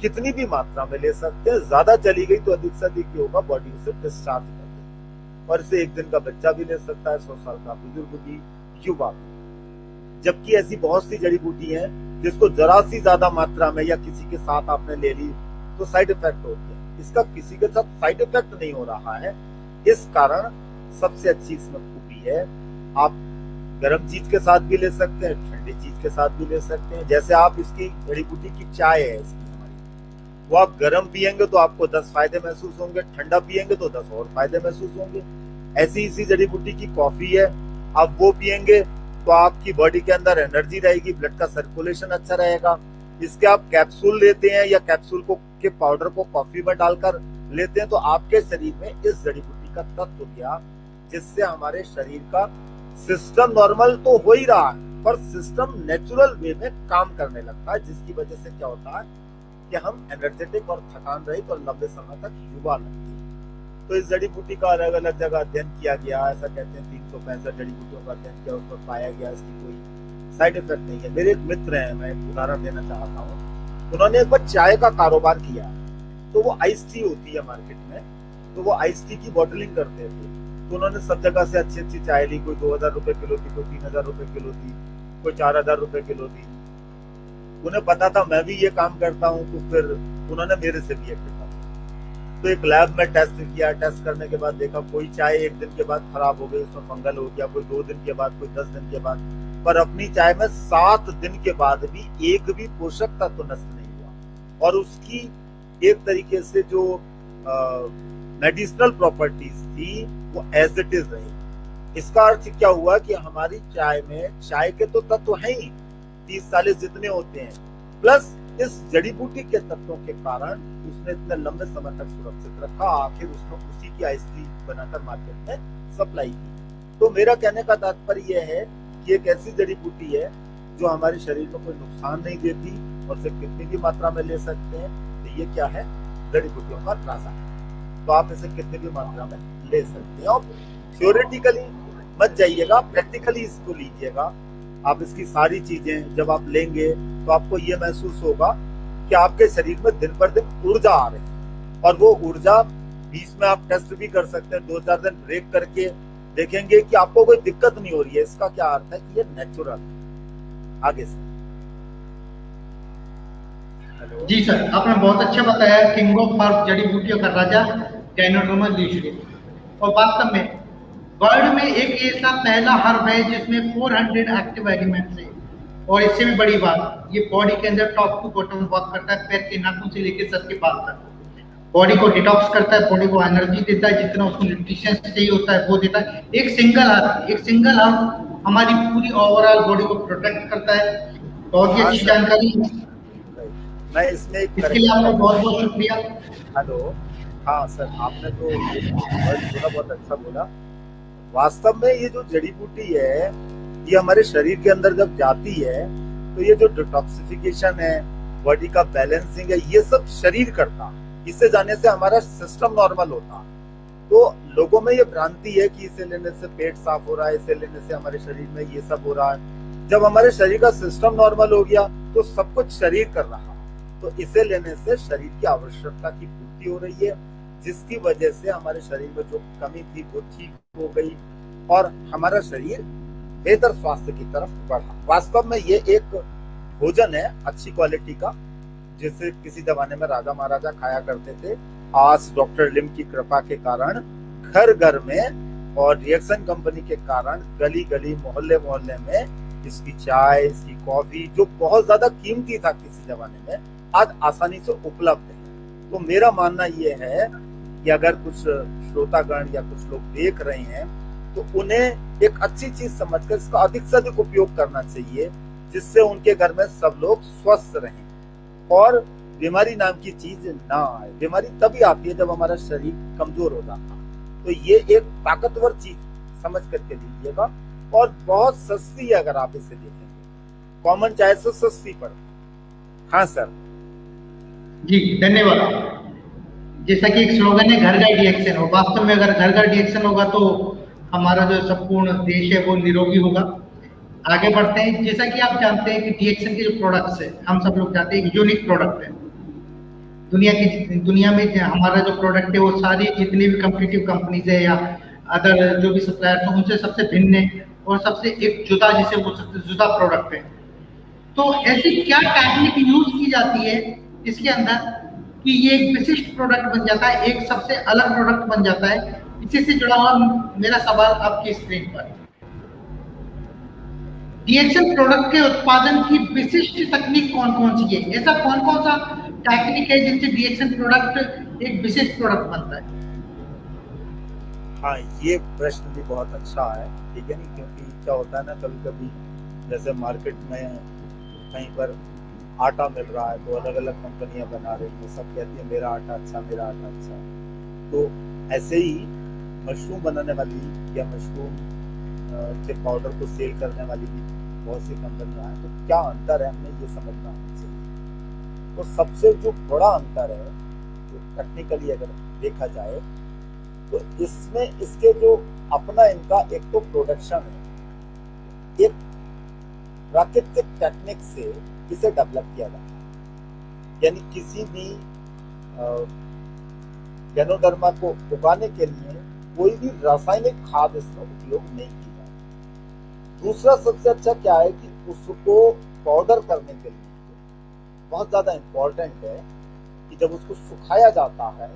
कितनी भी मात्रा में ले सकते हैं। ज्यादा चली गई तो अधिक से अधिक होगा, बॉडी उसे डिस्चार्ज कर देगी। और इसे 1 दिन का बच्चा भी ले सकता है, 100 साल का बुजुर्ग भी, युवा भी। जबकि ऐसी बहुत सी जड़ी बूटी है जिसको जरा सी ज्यादा मात्रा में या किसी के साथ आपने ले ली तो साइड इफेक्ट होते हैं। इसका किसी के साथ साइड इफेक्ट नहीं हो रहा है। इस कारण सबसे अच्छी इसमें खूबी है, आप गर्म चीज के साथ भी ले सकते हैं, ठंडी चीज के साथ भी ले सकते हैं। जैसे आप इसकी जड़ी बूटी की चाय है इसकी हमारी, वो आप गर्म पियेंगे तो आपको 10 फायदे महसूस होंगे, ठंडा पियेंगे तो 10 और फायदे महसूस होंगे। ऐसी इसी जड़ी बूटी की कॉफी है, आप वो पियेंगे तो आपकी बॉडी के अंदर एनर्जी रहेगी, ब्लड का सर्कुलेशन अच्छा रहेगा। इसके आप कैप्सूल लेते हैं या कैप्सूल को के पाउडर को कॉफी में डालकर लेते हैं तो आपके शरीर में इस जड़ी बूटी का तत्व गया, जिससे हमारे शरीर का सिस्टम नॉर्मल तो हो ही रहा है पर सिस्टम नेचुरल वे में काम करने लगता है, जिसकी वजह से क्या होता है कि हम एनर्जेटिक और थकान रहित और लंबे समय तक युवा लगते हैं। तो इस जड़ी बूटी का अलग अलग जगह अध्ययन किया गया, ऐसा कहते हैं 365 जड़ी बूटियों का अध्ययन किया, उसमें पाया गया इसकी कोई साइड इफेक्ट नहीं है। मेरे एक मित्र हैं, मैं एक उदाहरण देना चाहता हूँ, उन्होंने एक बार चाय का कारोबार किया। तो वो आइस टी होती है मार्केट में, तो वो आइस टी की बॉटलिंग करते थे। तो उन्होंने सब जगह से अच्छी अच्छी चाय ली, कोई 2000 रुपए किलो थी, कोई 3000 रुपए किलो थी, कोई 4000 रुपए किलो थी। उन्हें पता था मैं भी ये काम करता हूँ, तो फिर उन्होंने मेरे से भी एक तो एक लैब में टेस्ट किया। टेस्ट करने के बाद देखा कोई चाय 1 दिन के बाद खराब हो गई, उसमें फंगल हो गया, कोई 2 दिन के बाद, कोई 10 दिन के बाद, पर अपनी चाय में 7 दिन के बाद भी एक भी पोषक तत्व नष्ट नहीं हुआ, और उसकी एक तरीके से जो मेडिसिनल प्रॉपर्टीज थी वो एज इट इज रही। इसका अर्थ क्या हुआ कि हमारी चाय में चाय के तो तत्व हैं ही 30-40 जितने होते हैं, प्लस इस जड़ी बूटी के तत्वों के कारण उसने इतने लंबे समय तक सुरक्षित रखा। आखिर उसने उसी की आइस टी बनाकर मार्केट में सप्लाई की। तो मेरा कहने का तात्पर्य यह है कि एक ऐसी जड़ी बूटी है जो हमारे शरीर को कोई नुकसान नहीं देती और इसे कितनी भी मात्रा में ले सकते हैं। तो ये क्या है? जड़ी बूटियों का राजा है। तो आप इसे कितनी भी मात्रा में ले सकते हैं। और थ्योरेटिकली मत जाइएगा, प्रैक्टिकली इसको लीजिएगा। आप इसकी सारी चीजें जब आप लेंगे तो आपको ये महसूस होगा कि आपके शरीर में दिन पर दिन ऊर्जा आ रही है, और वो ऊर्जा बीच में आप टेस्ट भी कर सकते हैं, 2-4 दिन ब्रेक करके देखेंगे कि आपको कोई दिक्कत नहीं हो रही है। इसका क्या अर्थ है कि ये नेचुरल है। आगे से हेलो जी सर, आपने बहुत अच्छा बताया, किंग ऑफ हर्ब जड़ी बूटियों का राजा गैनोडर्मा ल्यूसीडे। और वास्तव में वर्ल्ड में एक ऐसा पहला हर्ब है जिसमें 400 एक्टिव एलिमेंट्स है। और इससे भी बड़ी बात, ये बॉडी के अंदर टॉप टू बॉटम वर्क करता है, पैर के नाखून से लेकर सर के बाल तक। बॉडी को डिटॉक्स करता है, बॉडी को एनर्जी देता है, जितना उसको न्यूट्रिशन चाहिए होता है वो देता है। एक सिंगल हर्ब हमारी पूरी ओवरऑल बॉडी को प्रोटेक्ट करता है। बहुत ही हाँ अच्छी सर, जानकारी है। मैं इसमें एक इसके लिए आपका करेक्शन बहुत बहुत शुक्रिया। हेलो, हाँ सर, आपने तो ये वर्ड बोला, बहुत अच्छा बोला। वास्तव में ये जो जड़ी बूटी है, ये हमारे शरीर के अंदर जब जाती है तो ये जो डिटॉक्सिफिकेशन है, बॉडी का बैलेंसिंग है, ये सब शरीर करता। इसे जाने से हमारा सिस्टम नॉर्मल होता। तो लोगों में ये भ्रांति है कि इसे लेने से पेट साफ हो रहा है, इसे लेने से हमारे शरीर में ये सब हो रहा है। जब हमारे शरीर का सिस्टम नॉर्मल हो गया तो सब कुछ शरीर कर रहा है। तो इसे लेने से शरीर की आवश्यकता की पूर्ति हो रही है, जिसकी वजह से हमारे शरीर में जो कमी थी वो ठीक हो गई और हमारा शरीर बेहतर स्वास्थ्य की तरफ बढ़ा। वास्तव में ये एक भोजन है अच्छी क्वालिटी का, जिसे किसी जमाने में राजा महाराजा खाया करते थे। आज डॉक्टर लिम की कृपा के कारण घर घर में और रिएक्शन कंपनी के कारण गली गली मोहल्ले मोहल्ले में इसकी चाय, इसकी कॉफी, जो बहुत ज्यादा कीमती था किसी जमाने में, आज आसानी से उपलब्ध है। तो मेरा मानना ये है कि अगर कुछ श्रोतागण या कुछ लोग देख रहे हैं तो उन्हें एक अच्छी चीज समझकर इसका अधिक से अधिक उपयोग करना चाहिए, जिससे उनके घर में सब लोग स्वस्थ रहें और बीमारी नाम की चीज ना आए। बीमारी तभी आती है जब हमारा शरीर कमजोर हो जाता है। तो ये एक ताकतवर चीज समझ करके लीजिएगा और बहुत सस्ती है। अगर आप इसे देखेंगे कॉमन चाय से सस्ती पड़ती। हाँ सर जी धन्यवाद। जैसा कि एक स्लोगन है, घर का रिएक्शन हो। वास्तव में अगर घर का रिएक्शन होगा तो हमारा जो संपूर्ण देश है वो निरोगी होगा। आगे बढ़ते हैं। जैसा कि आप जानते हैं कि डीएक्शन के जो प्रोडक्ट्स है, हम सब लोग जानते हैं एक यूनिक प्रोडक्ट है। दुनिया में हमारा जो प्रोडक्ट है वो सारी जितनी भी कम्पिटिटिव कंपनीज है या अदर जो भी सप्लायर्स हैं उनसे सबसे भिन्न है और सबसे एक जुदा, जिसे बोल सकते हैं जुदा प्रोडक्ट है। तो ऐसी क्या टेक्निक यूज की जाती है इसके अंदर कि ये एक विशिष्ट प्रोडक्ट बन जाता है, एक सबसे अलग प्रोडक्ट बन जाता है। इसी से जुड़ा हुआ मेरा सवाल आपकी स्क्रीन पर, डीएक्शन प्रोडक्ट के उत्पादन की विशिष्ट तकनीक कौन कौन सी है? ऐसा कौन कौन सा टेक्निक है जिनसे डीएक्शन प्रोडक्ट एक विशिष्ट प्रोडक्ट बनता है? हाँ, ये प्रश्न भी बहुत अच्छा है, ठीक है नहीं, क्योंकि क्या होता है ना, कभी कभी जैसे मार्केट में कहीं पर आटा मिल रहा है तो अलग अलग कंपनियां बना रही हैं, सब कहती है मेरा आटा अच्छा, मेरा आटा अच्छा। तो ऐसे ही मशरूम बनाने वाली या मशरूम के पाउडर को सेल करने वाली भी बहुत सी कंपनियां हैं। तो क्या अंतर है, हमें ये समझना होना चाहिए। तो सबसे जो बड़ा अंतर है, जो टेक्निकली अगर देखा जाए तो इसमें इसके जो अपना इनका एक तो प्रोडक्शन है, एक प्राकृतिक टेक्निक से इसे डेवलप किया जाता है। यानी किसी भी गैनोडर्मा को उगाने के लिए कोई भी रासायनिक खाद इसमें उपयोग नहीं की जाती। दूसरा सबसे अच्छा क्या है कि उसको पाउडर करने के लिए बहुत ज्यादा इंपॉर्टेंट है कि जब उसको सुखाया जाता है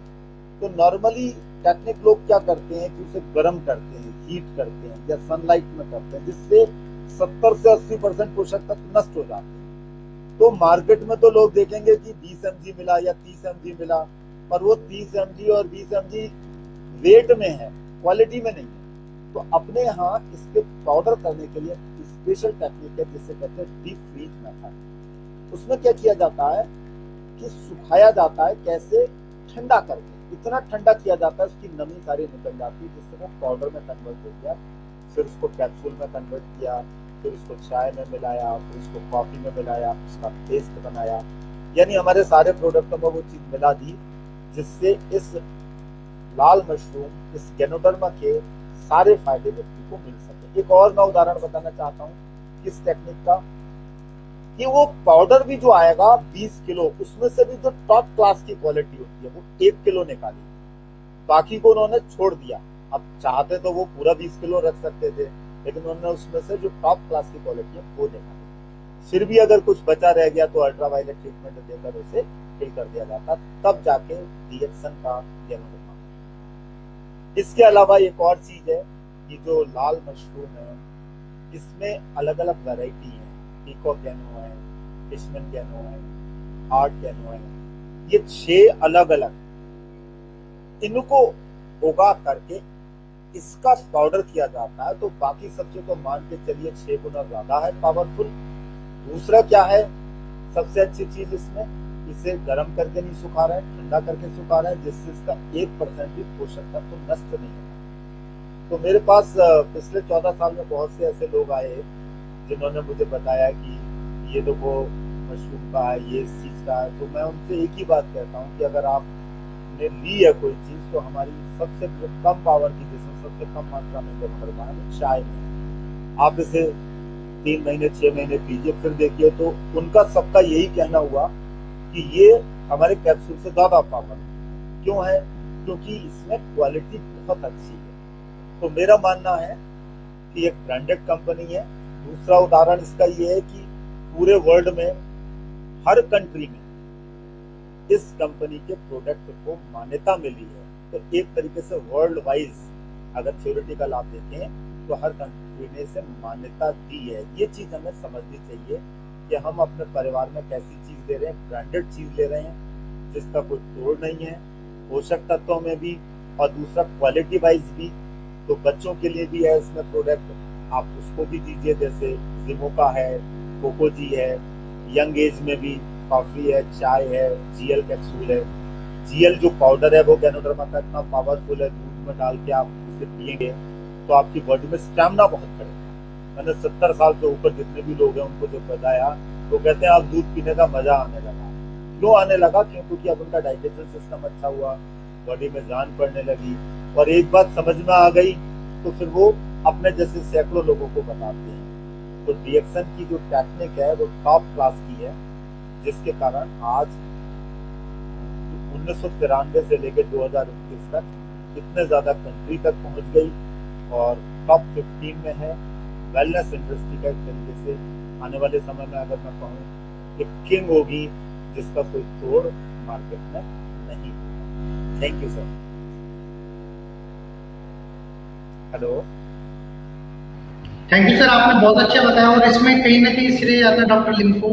तो नॉर्मली टेक्निक लोग क्या करते हैं कि उसे गर्म करते हैं, हीट करते हैं या सनलाइट में करते हैं, जिससे 70 से 80% पोषक तत्व नष्ट हो जाते हैं। तो मार्केट में तो लोग देखेंगे कि 20 mg मिला या 30 mg मिला, पर वो 30 mg और 20 mg वेट में है, क्वालिटी में नहीं है। तो अपने यहाँ इसके पाउडर करने के लिए स्पेशल टेक्निक है जिसे कहते हैं डीप फ्रीज मेथड। उसमें क्या किया जाता है कि सुखाया जाता है, कैसे, ठंडा करके, इतना ठंडा किया जाता है उसकी नमी सारी निकल जाती है, जिससे वो पाउडर में कन्वर्ट हो गया। फिर उसको कैप्सूल में कन्वर्ट किया, फिर उसको चाय में मिलाया, फिर उसको कॉफी में मिलाया, उसका पेस्ट बनाया। यानी हमारे सारे प्रोडक्टों में वो चीज मिला दी, जिससे इस लाल मशरूम, इस गैनोडर्मा के सारे फायदे व्यक्ति को मिल सके। एक और मैं उदाहरण बताना चाहता हूँ किस टेक्निक का, कि वो पाउडर भी जो आएगा 20 किलो, उसमें से भी जो टॉप क्लास की क्वालिटी होती है वो 1 किलो निकाली, बाकी को उन्होंने छोड़ दिया। अब चाहते तो वो पूरा 20 किलो रख सकते थे, लेकिन उन्होंने उसमें से जो टॉप क्लास की क्वालिटी है वो निकाली। फिर भी अगर कुछ बचा रह गया तो अल्ट्रावायलेट ट्रीटमेंट देकर उसे फिल कर दिया जाता, तब जाके रिएक्शन का जन्म होता। इसके अलावा एक और चीज है कि जो लाल मशरूम है इसमें अलग अलग वैरायटी है, इको कैनो है, फिशमैन कैनो है, हार्ट कैनो है, ये 6 अलग अलग इनको उगा करके इसका पाउडर किया जाता है। तो बाकी सबसे तो मान के चलिए 6 गुना ज्यादा है पावरफुल। दूसरा क्या है सबसे अच्छी चीज इसमें, इसे गर्म करके नहीं सुखा रहे हैं, ठंडा करके सुखा रहे हैं, जिससे इसका 1% भी पोषक तत्व तो नष्ट नहीं होगा। तो मेरे पास पिछले 14 साल में बहुत से ऐसे लोग आए जिन्होंने मुझे बताया कि ये तो वो मशरूम का है, ये इस चीज का है। तो मैं उनसे एक ही बात कहता हूँ कि अगर आपने ली है कोई चीज तो हमारी सबसे कम पावर की, जिसमें सबसे कम मात्रा में जब करवाएं वो चाय में, आप इसे 3 महीने 6 महीने पीजिए, फिर देखिए तो उनका सबका यही कहना हुआ कि ये हमारे कैप्सूल से ज्यादा पावर क्यों है, क्योंकि इसमें क्वालिटी बहुत अच्छी है। तो मेरा मानना है कि एक ब्रांडेड कंपनी है। दूसरा उदाहरण इसका ये है कि पूरे वर्ल्ड में हर कंट्री में इस कंपनी के प्रोडक्ट को मान्यता मिली है। तो एक तरीके से वर्ल्ड वाइज अगर थ्योरेटिकल आप देखें तो हर कंट्री ने इसे मान्यता दी है। ये चीज हमें समझनी चाहिए कि हम अपने परिवार में कैसी चीज ले रहे हैं, ब्रांडेड चीज ले रहे हैं जिसका कोई तोड़ नहीं है, पोषक तत्वों में भी और दूसरा क्वालिटी वाइज भी। तो बच्चों के लिए भी है इसमें प्रोडक्ट, आप उसको भी दीजिए, जैसे जिमोका है, कोको जी है, यंग एज में भी कॉफी है, चाय है, जीएल कैप्सूल है। जीएल जो पाउडर है वो गैनोडर्मा का इतना पावरफुल है, दूध में डाल के आप उसे पिएंगे तो आपकी बॉडी में स्टैमिना बहुत बढ़ेगा। मैंने 70 साल से ऊपर जितने भी लोग हैं उनको जब बताया तो कहते हैं आप दूध पीने का मजा आने लगा। क्यों आने लगा? क्योंकि अब उनका डाइजेशन सिस्टम अच्छा हुआ, बॉडी में जान पड़ने लगी और एक बात समझ में आ गई तो फिर वो अपने जैसे सैकड़ों लोगों को बताते हैं। तो रिएक्शन की जो टेक्निक है वो टॉप क्लास की है, जिसके कारण आज 1993 से लेकर 2021 तक इतने ज्यादा कंट्री तक पहुंच गई और टॉप 15 में है। वेलनेस इंडस्ट्री का एक तरीके से आने वाले समय में अगर मैं कहूँ कि किंग होगी जिसका कोई तोड़ मार्केट में नहीं। Thank you sir. Hello, thank you sir, आपने बहुत अच्छा बताया और इसमें कहीं ना कहीं श्रेय जाता है डॉक्टर लिम्फो,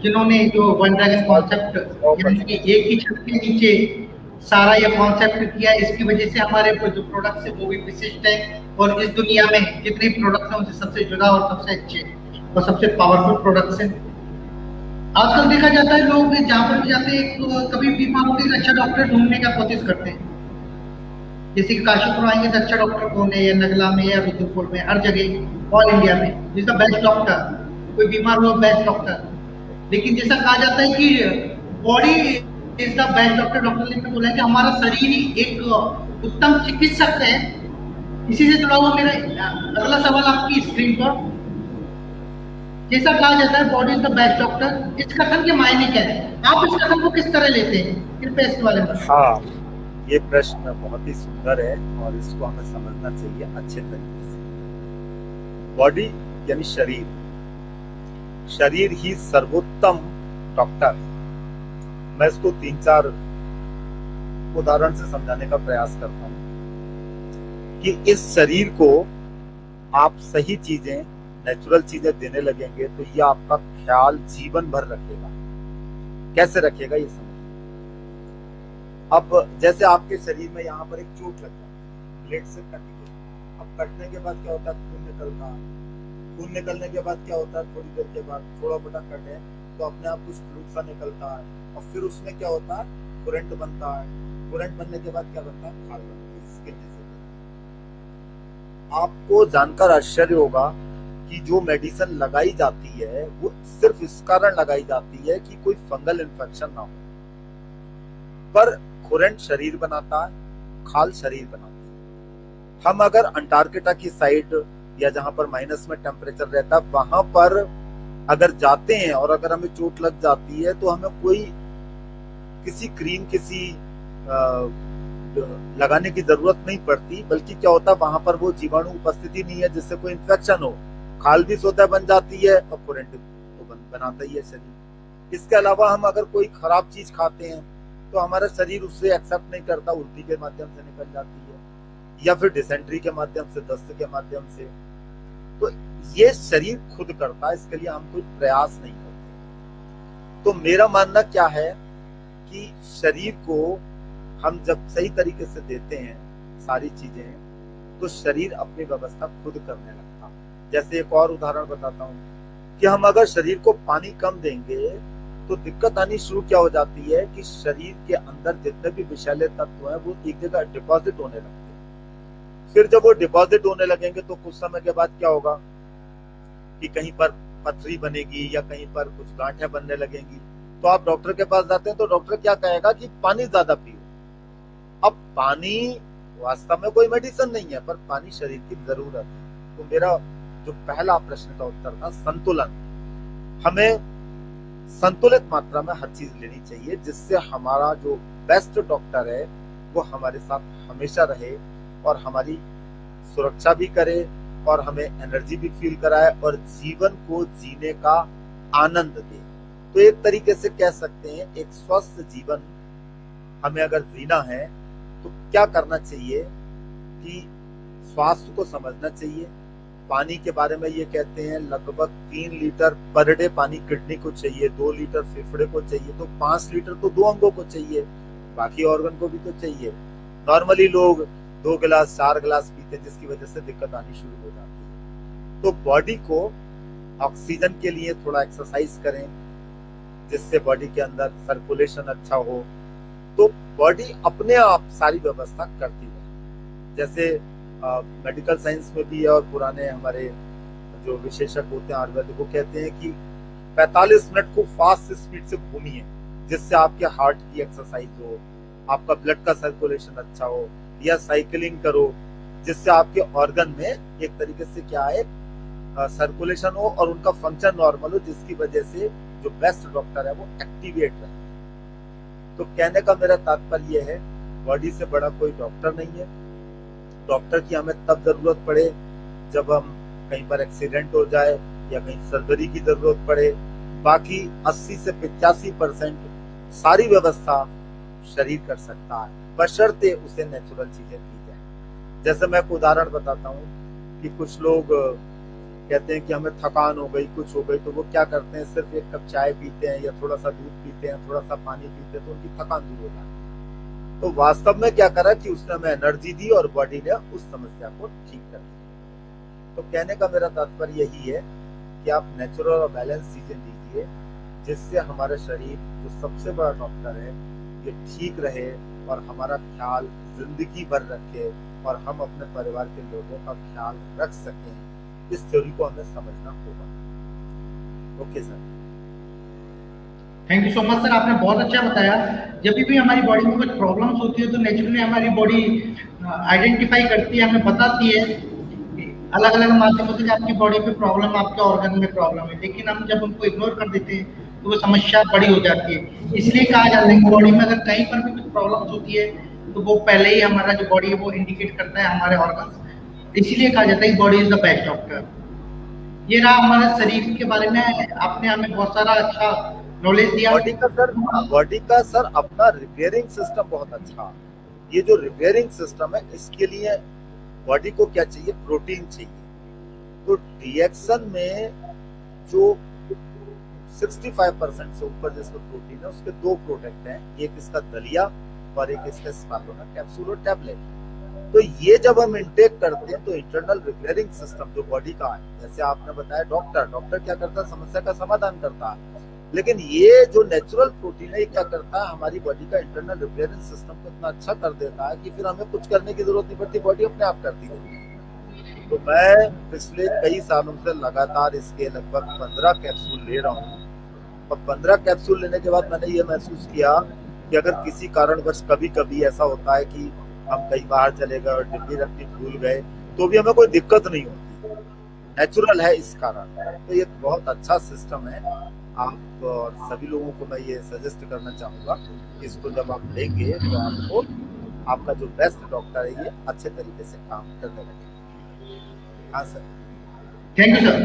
जिन्होंने जो वन ड्रैगन कॉन्सेप्ट यानी कि एक ही छत के नीचे सारा ये कॉन्सेप्ट किया। इसकी वजह से हमारे जो प्रोडक्ट्स है वो भी विशिष्ट है और इस दुनिया में जितने प्रोडक्ट्स हैं उनसे सबसे जुदा और सबसे अच्छे और सबसे पावरफुल प्रोडक्ट्स हैं। आजकल देखा जाता है लोग जहाँ पर भी जाते हैं तो कभी बीमार होते हैं अच्छा डॉक्टर ढूंढने का कोशिश करते हैं। जैसे कि काशीपुर आएंगे तो अच्छा डॉक्टर कौन है, या नगला में या रुद्रपुर में, हर जगह ऑल इंडिया में जिसका बेस्ट डॉक्टर, कोई बीमार हुआ बेस्ट डॉक्टर। लेकिन जैसा कहा जाता है कि body is the best doctor, doctor ने बोला है कि हमारा शरीर ही एक उत्तम चिकित्सक है। इसी से जुड़ा हुआ मेरा अगला सवाल आपकी स्क्रीन पर, जैसा कहा जाता है body is the best doctor, इस कथन के मायने क्या है? आप इस कथन को किस तरह लेते हैं? कृपया इसके बारे में। हाँ, ये प्रश्न बहुत ही सुंदर है और इसको हमें समझना चाहिए अच्छे तरीके से। बॉडी यानी शरीर, शरीर ही सर्वोत्तम डॉक्टर। मैं इसको 3-4 उदाहरण से समझाने का प्रयास करता हूं कि इस शरीर को आप सही चीजें, नेचुरल चीजें देने लगेंगे तो ये आपका ख्याल जीवन भर रखेगा। कैसे रखेगा ये समझ। अब जैसे आपके शरीर में यहाँ पर एक चोट लग जाए, ब्लेड से कट गई, अब कटने के बाद क्या होता है, खून निकलना। खून निकलने के बाद क्या होता है, थोड़ी देर के बाद थोड़ा मोटा कट है तो अपने आप कुछ फ्लूइड सा निकलता है और फिर उसमें क्या होता है, करंट बनता है। करंट बनने के बाद क्या बनता है, खाल बनती है, स्किन जैसे। आपको जानकर आश्चर्य होगा कि जो मेडिसिन लगाई जाती है वो सिर्फ इस कारण लगाई जाती है कि कोई फंगल इन्फेक्शन ना हो। पर खुरंट शरीर बनाता है, खाल शरीर बनाती है। हम अगर अंटार्कटिका की साइड या जहां पर माइनस में टेम्परेचर रहता है वहां पर अगर जाते हैं और अगर हमें चोट लग जाती है तो हमें कोई किसी क्रीम, किसी लगाने की जरूरत नहीं पड़ती, बल्कि क्या होता है वहां पर वो जीवाणु उपस्थिति नहीं है जिससे कोई इन्फेक्शन हो। खाल भी स्वतः बन जाती है और खुरंट तो बनाता ही है शरीर। इसके अलावा हम अगर कोई खराब चीज खाते हैं तो हमारा शरीर उससे एक्सेप्ट नहीं करता, उल्टी के माध्यम से निकल जाती है। या फिर डिसेंट्री के माध्यम से, दस्त के माध्यम से। तो ये शरीर खुद करता है, इसके लिए हम कोई प्रयास नहीं करते। तो मेरा मानना क्या है कि शरीर को हम जब सही तरीके से देते हैं सारी चीजें, तो शरीर अपनी व्यवस्था खुद करने लगता है। जैसे एक और उदाहरण बताता हूँ कि हम अगर शरीर को पानी कम देंगे तो दिक्कत आनी शुरू क्या हो जाती है कि शरीर के अंदर जितने भी विषैले तत्व हैं वो एक जगह डिपॉजिट होने लगते हैं। फिर जब वो डिपॉजिट होने लगेंगे तो कुछ समय के बाद क्या होगा कि कहीं पर पथरी बनेगी या कहीं पर कुछ गांठें बनने लगेंगी। तो आप डॉक्टर के पास जाते हैं तो डॉक्टर क्या कहेगा कि पानी ज्यादा पियो। अब पानी वास्तव में कोई मेडिसिन नहीं है, पर पानी शरीर की जरूरत है। तो मेरा जो पहला प्रश्न का उत्तर था संतुलन। हमें संतुलित मात्रा में हर चीज लेनी चाहिए, जिससे हमारा जो बेस्ट डॉक्टर है वो हमारे साथ हमेशा रहे और हमारी सुरक्षा भी करे और हमें एनर्जी भी फील कराए और जीवन को जीने का आनंद दे। तो एक तरीके से कह सकते हैं एक स्वस्थ जीवन हमें अगर जीना है तो क्या करना चाहिए कि स्वास्थ्य को समझना चाहिए। पानी के बारे में ये कहते हैं लगभग 3 लीटर पर डे पानी किडनी को चाहिए, 2 लीटर फेफड़े को चाहिए, तो 5 लीटर तो 2 अंगों को चाहिए, बाकी ऑर्गन को भी तो चाहिए। नॉर्मली लोग 2 गिलास 4 गिलास पीते हैं, जिसकी वजह से दिक्कत आनी शुरू हो जाती है। तो बॉडी को ऑक्सीजन के लिए थोड़ा एक्सरसाइज करें, जिससे बॉडी के अंदर सर्कुलेशन अच्छा हो, तो बॉडी अपने आप सारी व्यवस्था करती है। जैसे मेडिकल साइंस में भी है और पुराने हमारे जो विशेषज्ञ होते हैं आयुर्वेद वो कहते हैं कि 45 मिनट को फास्ट स्पीड से घूमिए, जिससे आपके हार्ट की एक्सरसाइज हो, आपका ब्लड का सर्कुलेशन अच्छा हो, या साइकिलिंग करो, जिससे आपके ऑर्गन में एक तरीके से क्या है सर्कुलेशन हो और उनका फंक्शन नॉर्मल हो, जिसकी वजह से जो बेस्ट डॉक्टर है वो एक्टिवेट रहे। तो कहने का मेरा तात्पर्य है बॉडी से बड़ा कोई डॉक्टर नहीं है। डॉक्टर की हमें तब जरूरत पड़े जब हम कहीं पर एक्सीडेंट हो जाए या कहीं सर्जरी की जरूरत पड़े। बाकी 80 से 85% सारी व्यवस्था शरीर कर सकता है, बशर्ते उसे नेचुरल चीजें दी जाए। जैसे मैं एक उदाहरण बताता हूँ कि कुछ लोग कहते हैं कि हमें थकान हो गई, कुछ हो गई, तो वो क्या करते हैं सिर्फ 1 कप चाय पीते हैं या थोड़ा सा दूध पीते हैं, थोड़ा सा पानी पीते हैं, तो उनकी थकान दूर हो जाती है। तो वास्तव में क्या करा कि उसने हमें एनर्जी दी और बॉडी ने उस समस्या को ठीक कर दिया। तो कहने का मेरा तात्पर्य यही है कि आप नेचुरल और बैलेंस चीजें दीजिए, जिससे हमारा शरीर जो सबसे बड़ा डॉक्टर है ये ठीक रहे और हमारा ख्याल जिंदगी भर रखे और हम अपने परिवार के लोगों का ख्याल रख सकें। इस थ्योरी को हमें समझना होगा। Okay sir, thank you so much sir, आपने बहुत अच्छा बताया। जब भी हमारी बॉडी में कुछ प्रॉब्लम्स होती है तो नेचुरली हमारी बॉडी आइडेंटिफाई करती है, हमें बताती है अलग अलग माध्यमों से कि आपकी बॉडी पे प्रॉब्लम, आपके ऑर्गन में प्रॉब्लम है। लेकिन हम जब उनको इग्नोर कर देते हैं तो वो समस्या बड़ी हो जाती है। इसलिए कहा जाता है कि बॉडी में अगर कहीं पर भी कुछ प्रॉब्लम्स होती है तो वो पहले ही हमारा जो बॉडी है वो इंडिकेट करता है हमारे ऑर्गन। इसलिए कहा जाता है कि body is the best doctor. ये रहा हमारे शरीर के बारे में, आपने हमें बहुत सारा अच्छा नॉलेज दिया। बॉडी का सर अपना रिपेयरिंग सिस्टम बहुत अच्छा है। ये जो रिपेयरिंग सिस्टम है इसके लिए बॉडी को क्या चाहिए, प्रोटीन चाहिए। तो रिएक्शन में जो 65% से ऊपर जिसमें प्रोटीन है उसके 2 प्रोडक्ट हैं, एक इसका दलिया और एक इसका स्पालुना कैप्सूल और टैबलेट। तो ये जब हम इंटेक करते हैं तो इंटरनल रिपेयरिंग सिस्टम जो बॉडी का है, जैसे आपने बताया डॉक्टर क्या करता है, समस्या का समाधान करता है, लेकिन ये जो नेचुरल प्रोटीन है ये क्या करता है, हमारी बॉडी का इंटरनल रिपेयरिंग सिस्टम को इतना अच्छा कर देता है कि फिर हमें कुछ करने की जरूरत नहीं पड़ती, बॉडी अपने आप करती है। तो मैं पिछले कई सालों से लगातार इसके लगभग 15 कैप्सूल ले रहा हूँ और 15 कैप्सूल लेने के बाद मैंने ये महसूस किया कि अगर किसी कारणवश कभी कभी ऐसा होता है कि हम कहीं बाहर चले गए और डिब्बी रखनी भूल गए तो भी हमें कोई दिक्कत नहीं होती, नेचुरल है इस कारण। तो ये बहुत अच्छा सिस्टम है। आप और सभी लोगों को मैं ये सजेस्ट करना चाहूँगा, इसको जब आप लेंगे तो आपको आपका जो बेस्ट डॉक्टर है ये अच्छे तरीके से काम करने लगेगा। हाँ सर, थैंक यू सर।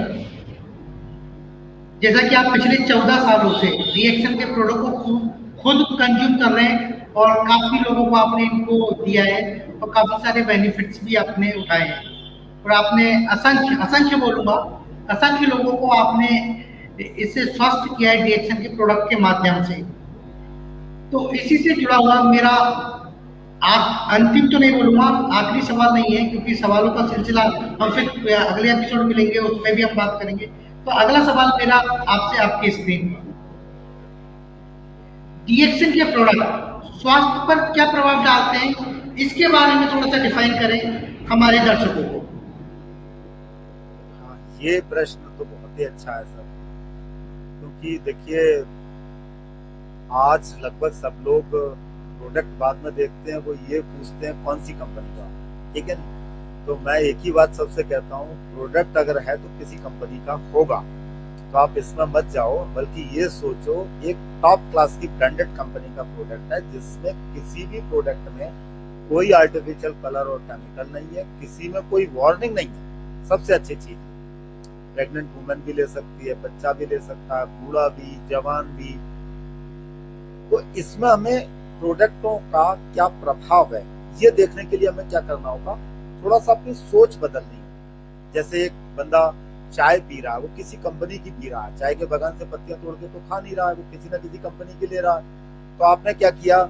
जैसा कि आप पिछले 14 सालों से रिएक्शन के प्रोडक्ट को खुद कंज्यूम कर रहे हैं, और काफ़ी लोगों को आपने इनको दिया है और काफ़ी सारे बेनिफिट्स भी आपने उठाए हैं और आपने असंख्य असंख्य बोलूँगा असंख्य लोगों को आपने इससे स्वस्थ किया है डीएक्सन के प्रोडक्ट के माध्यम से। तो इसी से जुड़ा हुआ मेरा आप अंतिम तो नहीं बोलूँगा, आखिरी सवाल नहीं है क्योंकि सवालों का सिलसिला हम फिर अगले एपिसोड मिलेंगे उसमें भी हम बात करेंगे। तो अगला सवाल मेरा आपसे आपकी स्क्रीन पर, डीएक्सन के प्रोडक्ट स्वास्थ्य पर क्या प्रभाव डालते हैं, इसके बारे में थोड़ा सा डिफाइन करें हमारे दर्शकों को। ये प्रश्न तो बहुत ही अच्छा है सर, क्योंकि देखिए आज लगभग सब लोग प्रोडक्ट बाद में देखते हैं, वो ये पूछते हैं कौन सी कंपनी का, ठीक है। तो मैं एक ही बात सबसे कहता हूँ, प्रोडक्ट अगर है तो किसी कंपनी का होगा, तो आप इसमें मत जाओ, बल्कि ये सोचो एक टॉप क्लास की ब्रांडेड कंपनी का प्रोडक्ट है जिसमें किसी भी प्रोडक्ट में कोई आर्टिफिशियल कलर और केमिकल नहीं है, किसी में कोई वार्निंग नहीं है। सबसे अच्छी चीज, प्रेग्नेंट वुमेन भी ले सकती है, बच्चा भी ले सकता है, बूढ़ा भी, जवान भी। तो इसमें हमें प्रोडक्टों का क्या प्रभाव है ये देखने के लिए हमें क्या करना होगा, थोड़ा सा अपनी सोच बदलनी है। जैसे एक बंदा चाय पी रहा है, वो किसी कंपनी की पी रहा है, चाय के बगान से पत्तियां तोड़ के तो खा नहीं रहा है, वो किसी ना किसी कंपनी की ले रहा है। तो आपने क्या किया,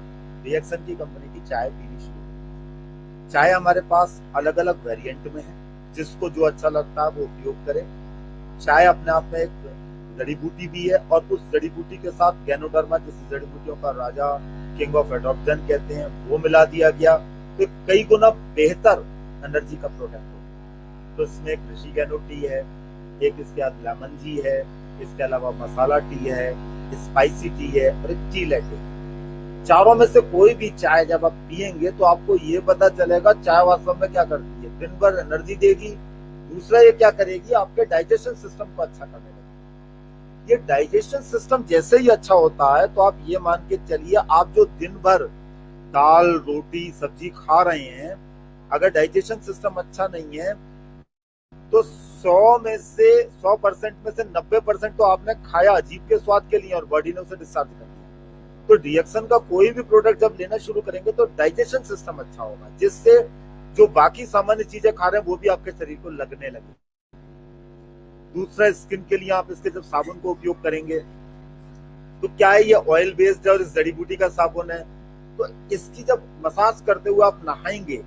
डीएक्सन की कंपनी की चाय पीनी शुरू की। चाय हमारे पास अलग अलग वेरिएंट में है, जिसको जो अच्छा लगता है वो उपयोग करे। चाय अपने आप में एक जड़ी बूटी भी है और उस जड़ी बूटी के साथ गैनोडर्मा, जिस जड़ी बूटियों का राजा, किंग ऑफ एडॉप्शन कहते हैं, वो मिला दिया गया, तो कई गुना बेहतर एनर्जी का प्रोडक्ट हो। तो इसमें एक ऋषि गैनो टी है, एक इसके बाद लेमन जी है, इसके अलावा मसाला टी है, स्पाइसी टी है और एक टी लैटे। चारों में से कोई भी चाय जब आप पियेंगे तो आपको ये पता चलेगा चाय वास्तव में क्या करती है, दिन भर एनर्जी देगी। दूसरा ये क्या करेगी, आपके डाइजेशन सिस्टम को अच्छा करने लगेगी। ये डाइजेशन सिस्टम जैसे ही अच्छा होता है तो आप ये मान के चलिए, आप जो दिन भर दाल रोटी सब्जी खा रहे हैं, अगर डाइजेशन सिस्टम अच्छा नहीं है तो 100% में से 90% तो आपने खाया जीभ के स्वाद के लिए और बॉडी ने उसे डिस्चार्ज कर दिया। तो डीएक्सन का कोई भी प्रोडक्ट जब लेना शुरू करेंगे तो डाइजेशन सिस्टम अच्छा होगा, जिससे जो बाकी सामान्य चीजें खा रहे हैं वो भी आपके शरीर को लगने लगे। दूसरा, स्किन के लिए आप इसके जब साबुन को उपयोग करेंगे तो क्या है, ये ऑयल बेस्ड है और इस जड़ी बूटी का साबुन है, तो इसकी जब मसाज करते हुए आप नहाएंगे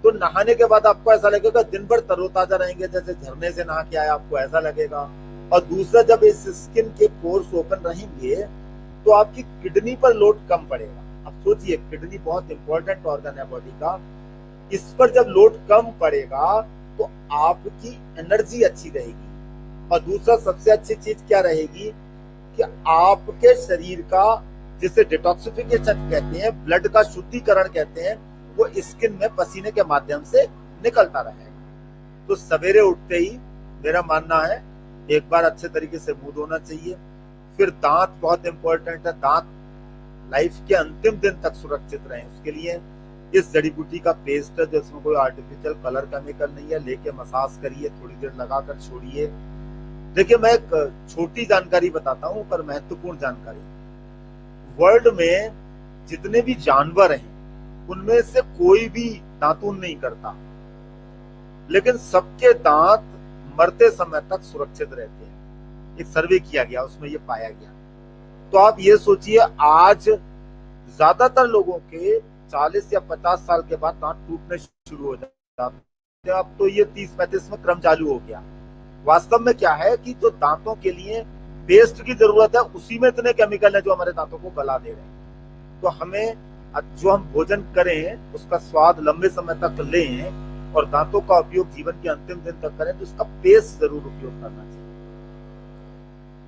तो नहाने के बाद आपको ऐसा लगेगा दिन भर तरोताजा रहेंगे, जैसे झरने से नहा के आए, आपको ऐसा लगेगा। और दूसरा, जब इस स्किन के पोर्स ओपन रहेंगे तो आपकी किडनी पर लोड कम पड़ेगा। अब सोचिए, किडनी बहुत इंपॉर्टेंट ऑर्गन है बॉडी का, इस पर जब लोड कम पड़ेगा तो आपकी एनर्जी अच्छी रहेगी। और दूसरा सबसे अच्छी चीज क्या रहेगी कि आपके शरीर का, जिसे डिटॉक्सिफिकेशन कहते हैं, ब्लड का शुद्धिकरण कहते हैं, वो स्किन में पसीने के माध्यम से निकलता रहेगा। तो सवेरे उठते ही मेरा मानना है एक बार अच्छे तरीके से मुंह धोना चाहिए। फिर दांत बहुत इंपॉर्टेंट है, दांत लाइफ के अंतिम दिन तक सुरक्षित रहें, उसके लिए इस जड़ी बूटी का पेस्ट है जिसमें कोई आर्टिफिशियल कलर केमिकल नहीं है, लेके मसाज करिए, थोड़ी देर लगाकर छोड़िए। देखिए, मैं एक छोटी जानकारी बताता हूं पर महत्वपूर्ण जानकारी। वर्ल्ड में जितने भी जानवर हैं उनमें से कोई भी दातून नहीं करता, लेकिन सबके दांत मरते समय तक सुरक्षित रहते हैं। एक सर्वे किया गया, उसमें ये पाया गया। तो आप ये सोचिए, आज ज्यादातर लोगों के 40 या 50 साल के बाद दांत टूटने शुरू हो जाते हैं। अब तो ये 30-35 में क्रम चालू हो गया। वास्तव में क्या है कि जो दांतों के लिए पेस्ट की जरूरत है, उसी में इतने केमिकल है जो हमारे दांतों को गला दे रहे हैं। तो हमें जो हम भोजन करें उसका स्वाद लंबे समय तक लें और दांतों का उपयोग जीवन के अंतिम दिन तक करें, तो इसका पेस्ट जरूर उपयोग करना चाहिए।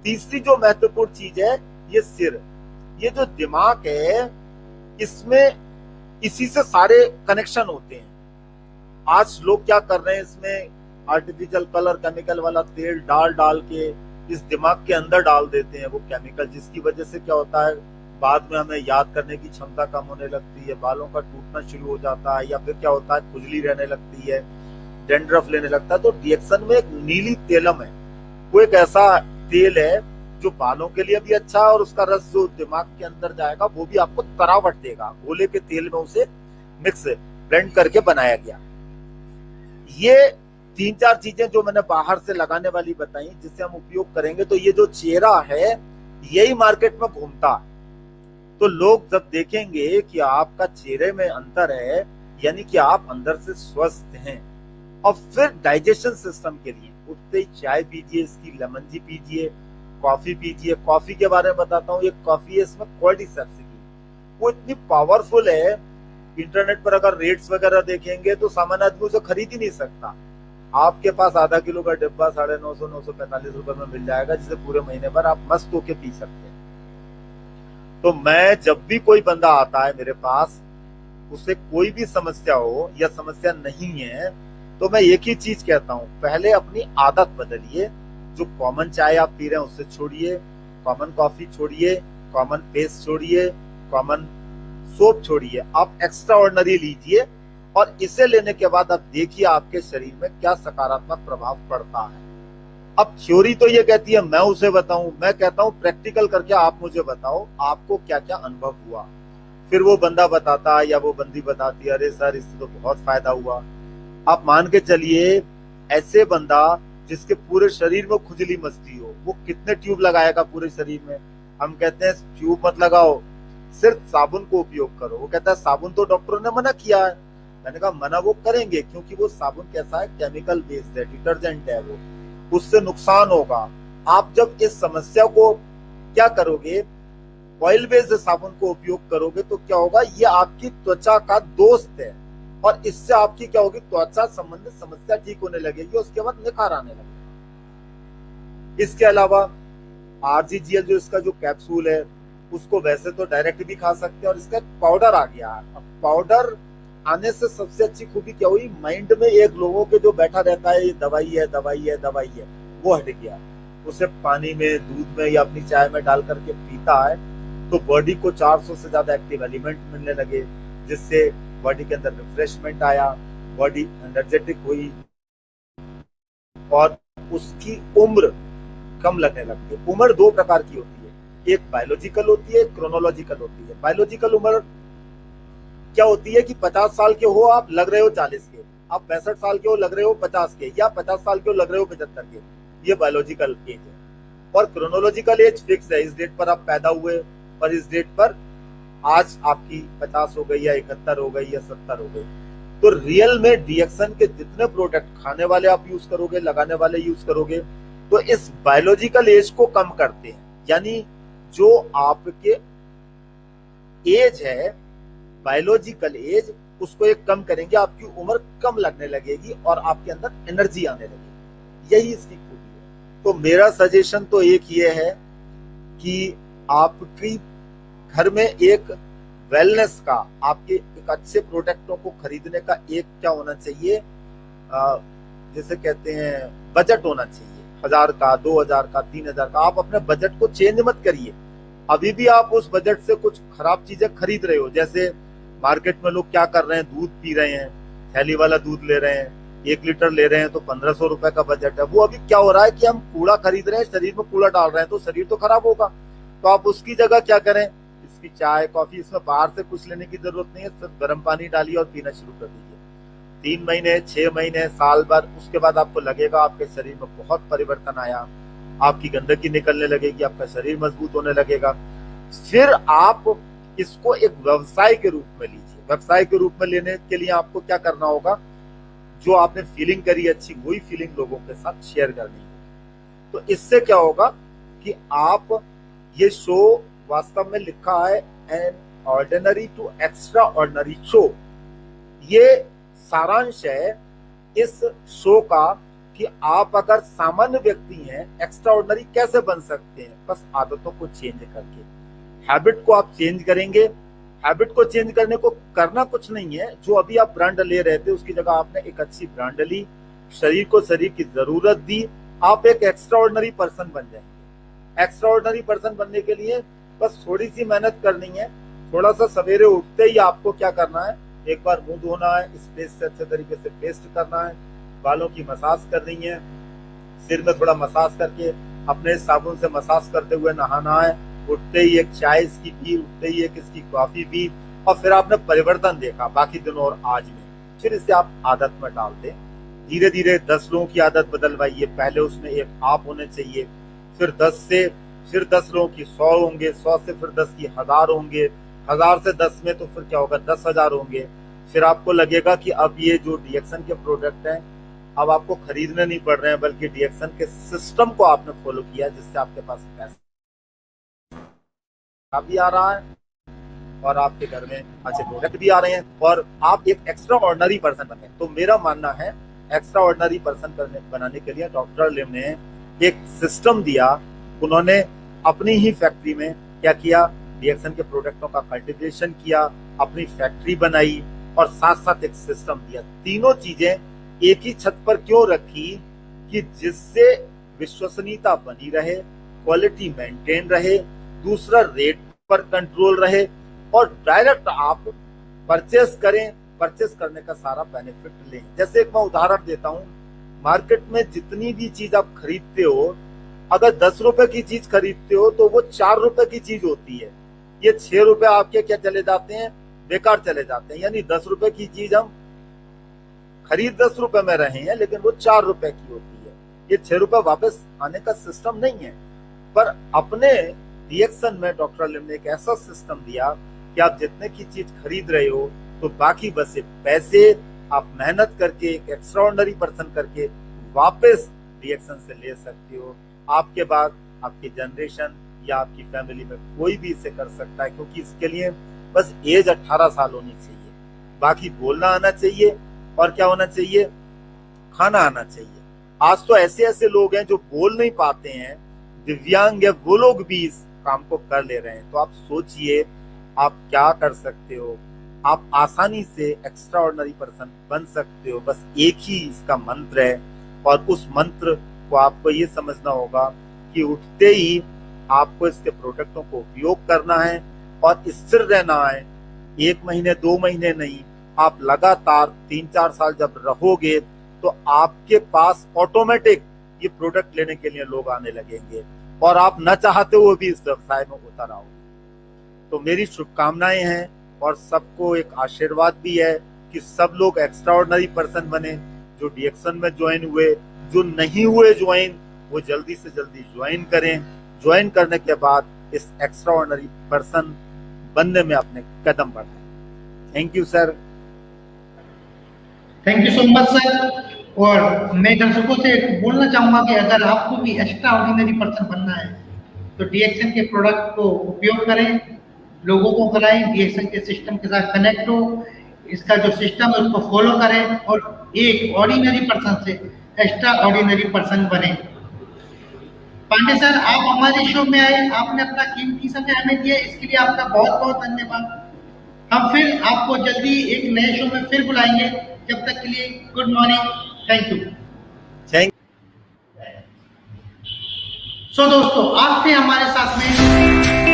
तीसरी जो महत्वपूर्ण चीज है, ये सिर, ये जो दिमाग है, इसमें इसी से सारे कनेक्शन होते हैं। आज लोग क्या कर रहे हैं, इसमें आर्टिफिशियल कलर केमिकल वाला तेल डाल के इस दिमाग के अंदर डाल देते हैं वो केमिकल, जिसकी वजह से क्या होता है, बाद में हमें याद करने की क्षमता कम होने लगती है, बालों का टूटना शुरू हो जाता है, या फिर क्या होता है, खुजली रहने लगती है, डेंड्रफ लेने लगता है। तो डीएक्सन में एक नीली तेलम है, वो एक ऐसा तेल है जो बालों के लिए भी अच्छा है और उसका रस जो दिमाग के अंदर जाएगा वो भी आपको तरावट देगा। गोले के तेल में उसे मिक्स ब्लेंड करके बनाया गया। ये 3-4 चीजें जो मैंने बाहर से लगाने वाली बताई जिससे हम उपयोग करेंगे तो ये जो चेहरा है यही मार्केट में घूमता है। तो लोग जब देखेंगे कि आपका चेहरे में अंतर है यानी कि आप अंदर से स्वस्थ हैं। और फिर डाइजेशन सिस्टम के लिए उठते ही चाय पीजिए, इसकी लेमन टी पीजिए, कॉफी पीजिए। कॉफी के बारे में बताता हूँ, ये कॉफी है इसमें कॉर्डिसेप्स की, वो इतनी पावरफुल है। इंटरनेट पर अगर रेट्स वगैरह देखेंगे तो सामान्य आदमी उसे खरीद ही नहीं सकता। आपके पास आधा किलो का डिब्बा 950-945 रुपए में मिल जाएगा जिसे पूरे महीने भर आप मस्त होके पी सकते हैं। तो मैं जब भी कोई बंदा आता है मेरे पास, उसे कोई भी समस्या हो या समस्या नहीं है, तो मैं एक ही चीज कहता हूं, पहले अपनी आदत बदलिए। जो कॉमन चाय आप पी रहे हैं उससे छोड़िए, कॉमन कॉफी छोड़िए, कॉमन पेस्ट छोड़िए, कॉमन सोप छोड़िए, आप एक्स्ट्रा ऑर्डिनरी लीजिए। और इसे लेने के बाद आप देखिए आपके शरीर में क्या सकारात्मक प्रभाव पड़ता है। अब थ्योरी तो ये कहती है मैं उसे बताऊं, मैं कहता हूं प्रैक्टिकल करके आप मुझे बताओ आपको क्या क्या अनुभव हुआ। फिर वो बंदा बताता है या वो बंदी बताती है, अरे सर इससे तो बहुत फायदा हुआ। आप मान के चलिए ऐसे बंदा जिसके पूरे शरीर में खुजली मचती हो, वो कितने ट्यूब लगाएगा पूरे शरीर में। हम कहते हैं ट्यूब मत लगाओ, सिर्फ साबुन को उपयोग करो। वो कहता है साबुन तो डॉक्टरों ने मना किया है। मैंने कहा मना वो करेंगे क्योंकि वो साबुन कैसा है, केमिकल बेस्ड है, डिटर्जेंट है, वो उससे नुकसान होगा। आप जब इस समस्या को क्या करोगे, ऑयल बेस्ड साबुन को उपयोग करोगे तो क्या होगा, ये आपकी त्वचा का दोस्त है और इससे आपकी क्या होगी, त्वचा संबंधित समस्या ठीक होने लगेगी, उसके बाद निखार आने लगेगा। इसके अलावा RGGL जो इसका जो कैप्सूल है उसको वैसे तो डायरेक्ट भी खा सकते हैं और इसका पाउडर आ गया है। अब पाउडर आने से सबसे अच्छी खूबी क्या हुई, माइंड में एक लोगों के जो बैठा रहता है ये दवाई है दवाई है दवाई है, वो हट गया। उसे पानी में, दूध में या अपनी चाय में डाल करके पीता है तो बॉडी को 400 से ज्यादा एक्टिव एलिमेंट मिलने लगे, जिससे बॉडी के अंदर रिफ्रेशमेंट आया, बॉडी एनर्जेटिक हुई और उसकी उम्र कम लगने लगती है। उम्र 2 प्रकार की होती है, एक बायोलॉजिकल होती है, एक क्रोनोलॉजिकल होती है। बायोलॉजिकल उम्र क्या होती है कि 50 साल के हो आप, लग रहे हो 40 के, आप 65 साल के हो लग रहे हो 50 के, या 50 साल के हो लग रहे हो 75 के, ये बायोलॉजिकल एज है। और क्रोनोलॉजिकल एज फिक्स है, इस डेट पर आप पैदा हुए और इस डेट पर आज आपकी 50 हो गई या 71 हो गई या 70 हो गई। तो रियल में डीएक्सन के जितने प्रोडक्ट खाने वाले आप यूज करोगे, लगाने वाले यूज करोगे, तो इस बायोलॉजिकल एज को कम करते हैं। यानी जो आपके एज है, बायोलॉजिकल एज, उसको एक कम करेंगे, आपकी उम्र कम लगने लगेगी और आपके अंदर एनर्जी आने लगेगी। यही इसकी खूबी है। तो मेरा सजेशन तो एक ये है कि आपकी घर में एक वेलनेस का, आपके एक अच्छे प्रोडक्टों को खरीदने का एक क्या होना चाहिए, जैसे कहते हैं बजट होना चाहिए, 1000 का, 2000 का, 3000 का। आप अपने बजट को चेंज मत करिए। अभी भी आप उस बजट से कुछ खराब चीजें खरीद रहे हो। जैसे मार्केट में लोग क्या कर रहे हैं, दूध पी रहे हैं, थैली वाला दूध ले रहे हैं, 1 लीटर ले रहे हैं तो 1500 रुपए का बजट है। वो अभी क्या हो रहा है कि हम कूड़ा खरीद रहे हैं, शरीर में कूड़ा डाल रहे हैं, तो शरीर तो खराब होगा। तो आप उसकी जगह क्या करें, इसकी चाय कॉफी, इसमें बाहर से कुछ लेने की जरूरत नहीं है, सिर्फ गर्म पानी डालिए और पीना शुरू कर दीजिए। 3 महीने, 6 महीने, साल भर, उसके बाद आपको लगेगा आपके शरीर में बहुत परिवर्तन आया, आपकी गंदगी निकलने लगेगी, आपका शरीर मजबूत होने लगेगा। फिर आप इसको एक व्यवसाय के रूप में लीजिए। व्यवसाय के रूप में लेने के लिए आपको क्या करना होगा, जो आपने फीलिंग करी अच्छी, वही फीलिंग लोगों के साथ शेयर करनी होगी। तो इससे क्या होगा कि आप, ये शो वास्तव में लिखा है an ordinary to extraordinary show, ये सारांश है इस शो का कि आप अगर सामान्य व्यक्ति हैं, एक्स्ट्रा ऑर्डिनरी कैसे बन सकते हैं, बस आदतों को चेंज करके। हैबिट को आप चेंज करेंगे। हैबिट को चेंज करने को करना कुछ नहीं है, जो अभी आप ब्रांड ले रहे थे उसकी जगह आपने एक अच्छी ब्रांड ली, शरीर को शरीर की जरूरत दी, आप एक एक्स्ट्रा ऑर्डिनरी पर्सन बन जाएंगे। एक्स्ट्रा ऑर्डिनरी पर्सन बनने के लिए बस थोड़ी सी मेहनत करनी है। थोड़ा सा सवेरे उठते ही आपको क्या करना है, एक बार मुंह धोना है, इस पेस्ट से अच्छे तरीके से पेस्ट करना है, बालों की मसाज करनी है, सिर में थोड़ा मसाज करके अपने साबुन से मसाज करते हुए नहाना है, उठते ही एक चाय इसकी पी, उठते ही एक इसकी कॉफी पी, और फिर आपने परिवर्तन देखा बाकी दिनों और आज में, फिर इसे आप आदत में डाल दें। धीरे धीरे 10 लोगों की आदत बदलवाइए, पहले उसमें एक आप होने चाहिए, फिर 10 लोगों की 100 होंगे, 100 से फिर 10 की 1000 होंगे, 1000 से 10 में तो फिर क्या होगा 10,000 होंगे। फिर आपको लगेगा कि अब ये जो डीएक्सन के प्रोडक्ट हैं अब आपको खरीदने नहीं पड़ रहे हैं, बल्कि डीएक्सन के सिस्टम को आपने फॉलो किया, जिससे आपके पास पैसा भी आ रहा है और आपके घर में अच्छे प्रोडक्ट भी आ रहे हैं और आप एक एक्स्ट्रा ऑर्डिनरी पर्सन बने। तो मेरा मानना है एक्स्ट्रा ऑर्डिनरी पर्सन बनाने के लिए डॉक्टर लिम ने एक सिस्टम दिया। उन्होंने अपनी ही फैक्ट्री में क्या किया, डीएक्सन के प्रोडक्टों का कल्टीवेशन किया, अपनी फैक्ट्री बनाई और साथ साथ एक सिस्टम दिया। तीनों चीजें एक ही छत पर क्यों रखी कि जिससे विश्वसनीयता बनी रहे, क्वालिटी मेंटेन रहे, दूसरा रेट पर कंट्रोल रहे और डायरेक्ट आप परचेस करें, परचेस करने का सारा बेनिफिट लें। जैसे एक मैं उदाहरण देता हूं, मार्केट में जितनी भी चीज आप खरीदते हो, अगर 10 रुपए की चीज खरीदते हो तो वो 4 रुपए की चीज होती है, ये 6 रुपए आपके क्या चले जाते हैं, बेकार चले जाते हैं। यानी 10 रुपए की चीज हम खरीद 10 रुपए में रहे हैं, लेकिन वो 4 रुपए की होती है। ये 6 रुपए वापस आने का सिस्टम नहीं है। पर अपने डीएक्सन में डॉक्टर लिम ने एक ऐसा सिस्टम दिया कि आप जितने की चीज खरीद रहे हो तो बाकी बचे पैसे आप मेहनत करके एक एक्स्ट्राऑर्डिनरी पर्सन करके वापस डीएक्सन से ले सकते हो। आपके बाद आपकी जनरेशन या आपकी फैमिली में कोई भी इसे कर सकता है, क्योंकि इसके लिए बस एज 18 साल होनी चाहिए, बाकी बोलना आना चाहिए और क्या होना चाहिए, खाना आना चाहिए। आज तो ऐसे ऐसे लोग हैं जो बोल नहीं पाते हैं, दिव्यांग है, वो लोग भी इस काम को कर ले रहे हैं। तो आप सोचिए आप क्या कर सकते हो, आप आसानी से एक्स्ट्रा ऑर्डिनरी पर्सन बन सकते हो। बस एक ही इसका मंत्र है और उस मंत्र को आपको ये समझना होगा कि उठते ही आपको इसके प्रोडक्टों को उपयोग करना है और स्थिर रहना है। 1 महीने 2 महीने नहीं, आप लगातार 3-4 साल जब रहोगे तो आपके पास ऑटोमेटिक ये प्रोडक्ट लेने के लिए लोग आने लगेंगे और आप न चाहते हुए भी इस व्यवसाय में उतर आओगे। तो मेरी शुभकामनाएं हैं और सबको एक आशीर्वाद भी है कि सब लोग एक्स्ट्रा ऑर्डिनरी पर्सन बने। जो डीएक्सन में ज्वाइन हुए, जो नहीं हुए ज्वाइन, वो जल्दी से जल्दी ज्वाइन करें। ज्वाइन करने के बाद इस एक्स्ट्रा ऑर्डिनरी पर्सन बनने में अपने कदम बढ़ाएं। Thank you sir. Thank you so much sir. और मैं दर्शकों से बोलना चाहूंगा कि अगर आपको भी एक्स्ट्रा ऑर्डिनरी पर्सन बनना है तो डीएक्सन के प्रोडक्ट को उपयोग करें, लोगों को कराएं, डीएक्सन के सिस्टम के साथ कनेक्ट हो, इसका जो सिस्टम है उसको फॉलो करें और एक ऑर्डिनरी पर्सन से एक्स्ट्रा ऑर्डिनरी पर्सन बने। पांडे सर, आप हमारे शो में आए, आपने अपना कीमती समय हमें दिया, इसके लिए आपका बहुत बहुत धन्यवाद। हम फिर आपको जल्दी एक नए शो में फिर बुलाएंगे। जब तक के लिए गुड मॉर्निंग, थैंक यू। सो दोस्तों, आज थे हमारे साथ में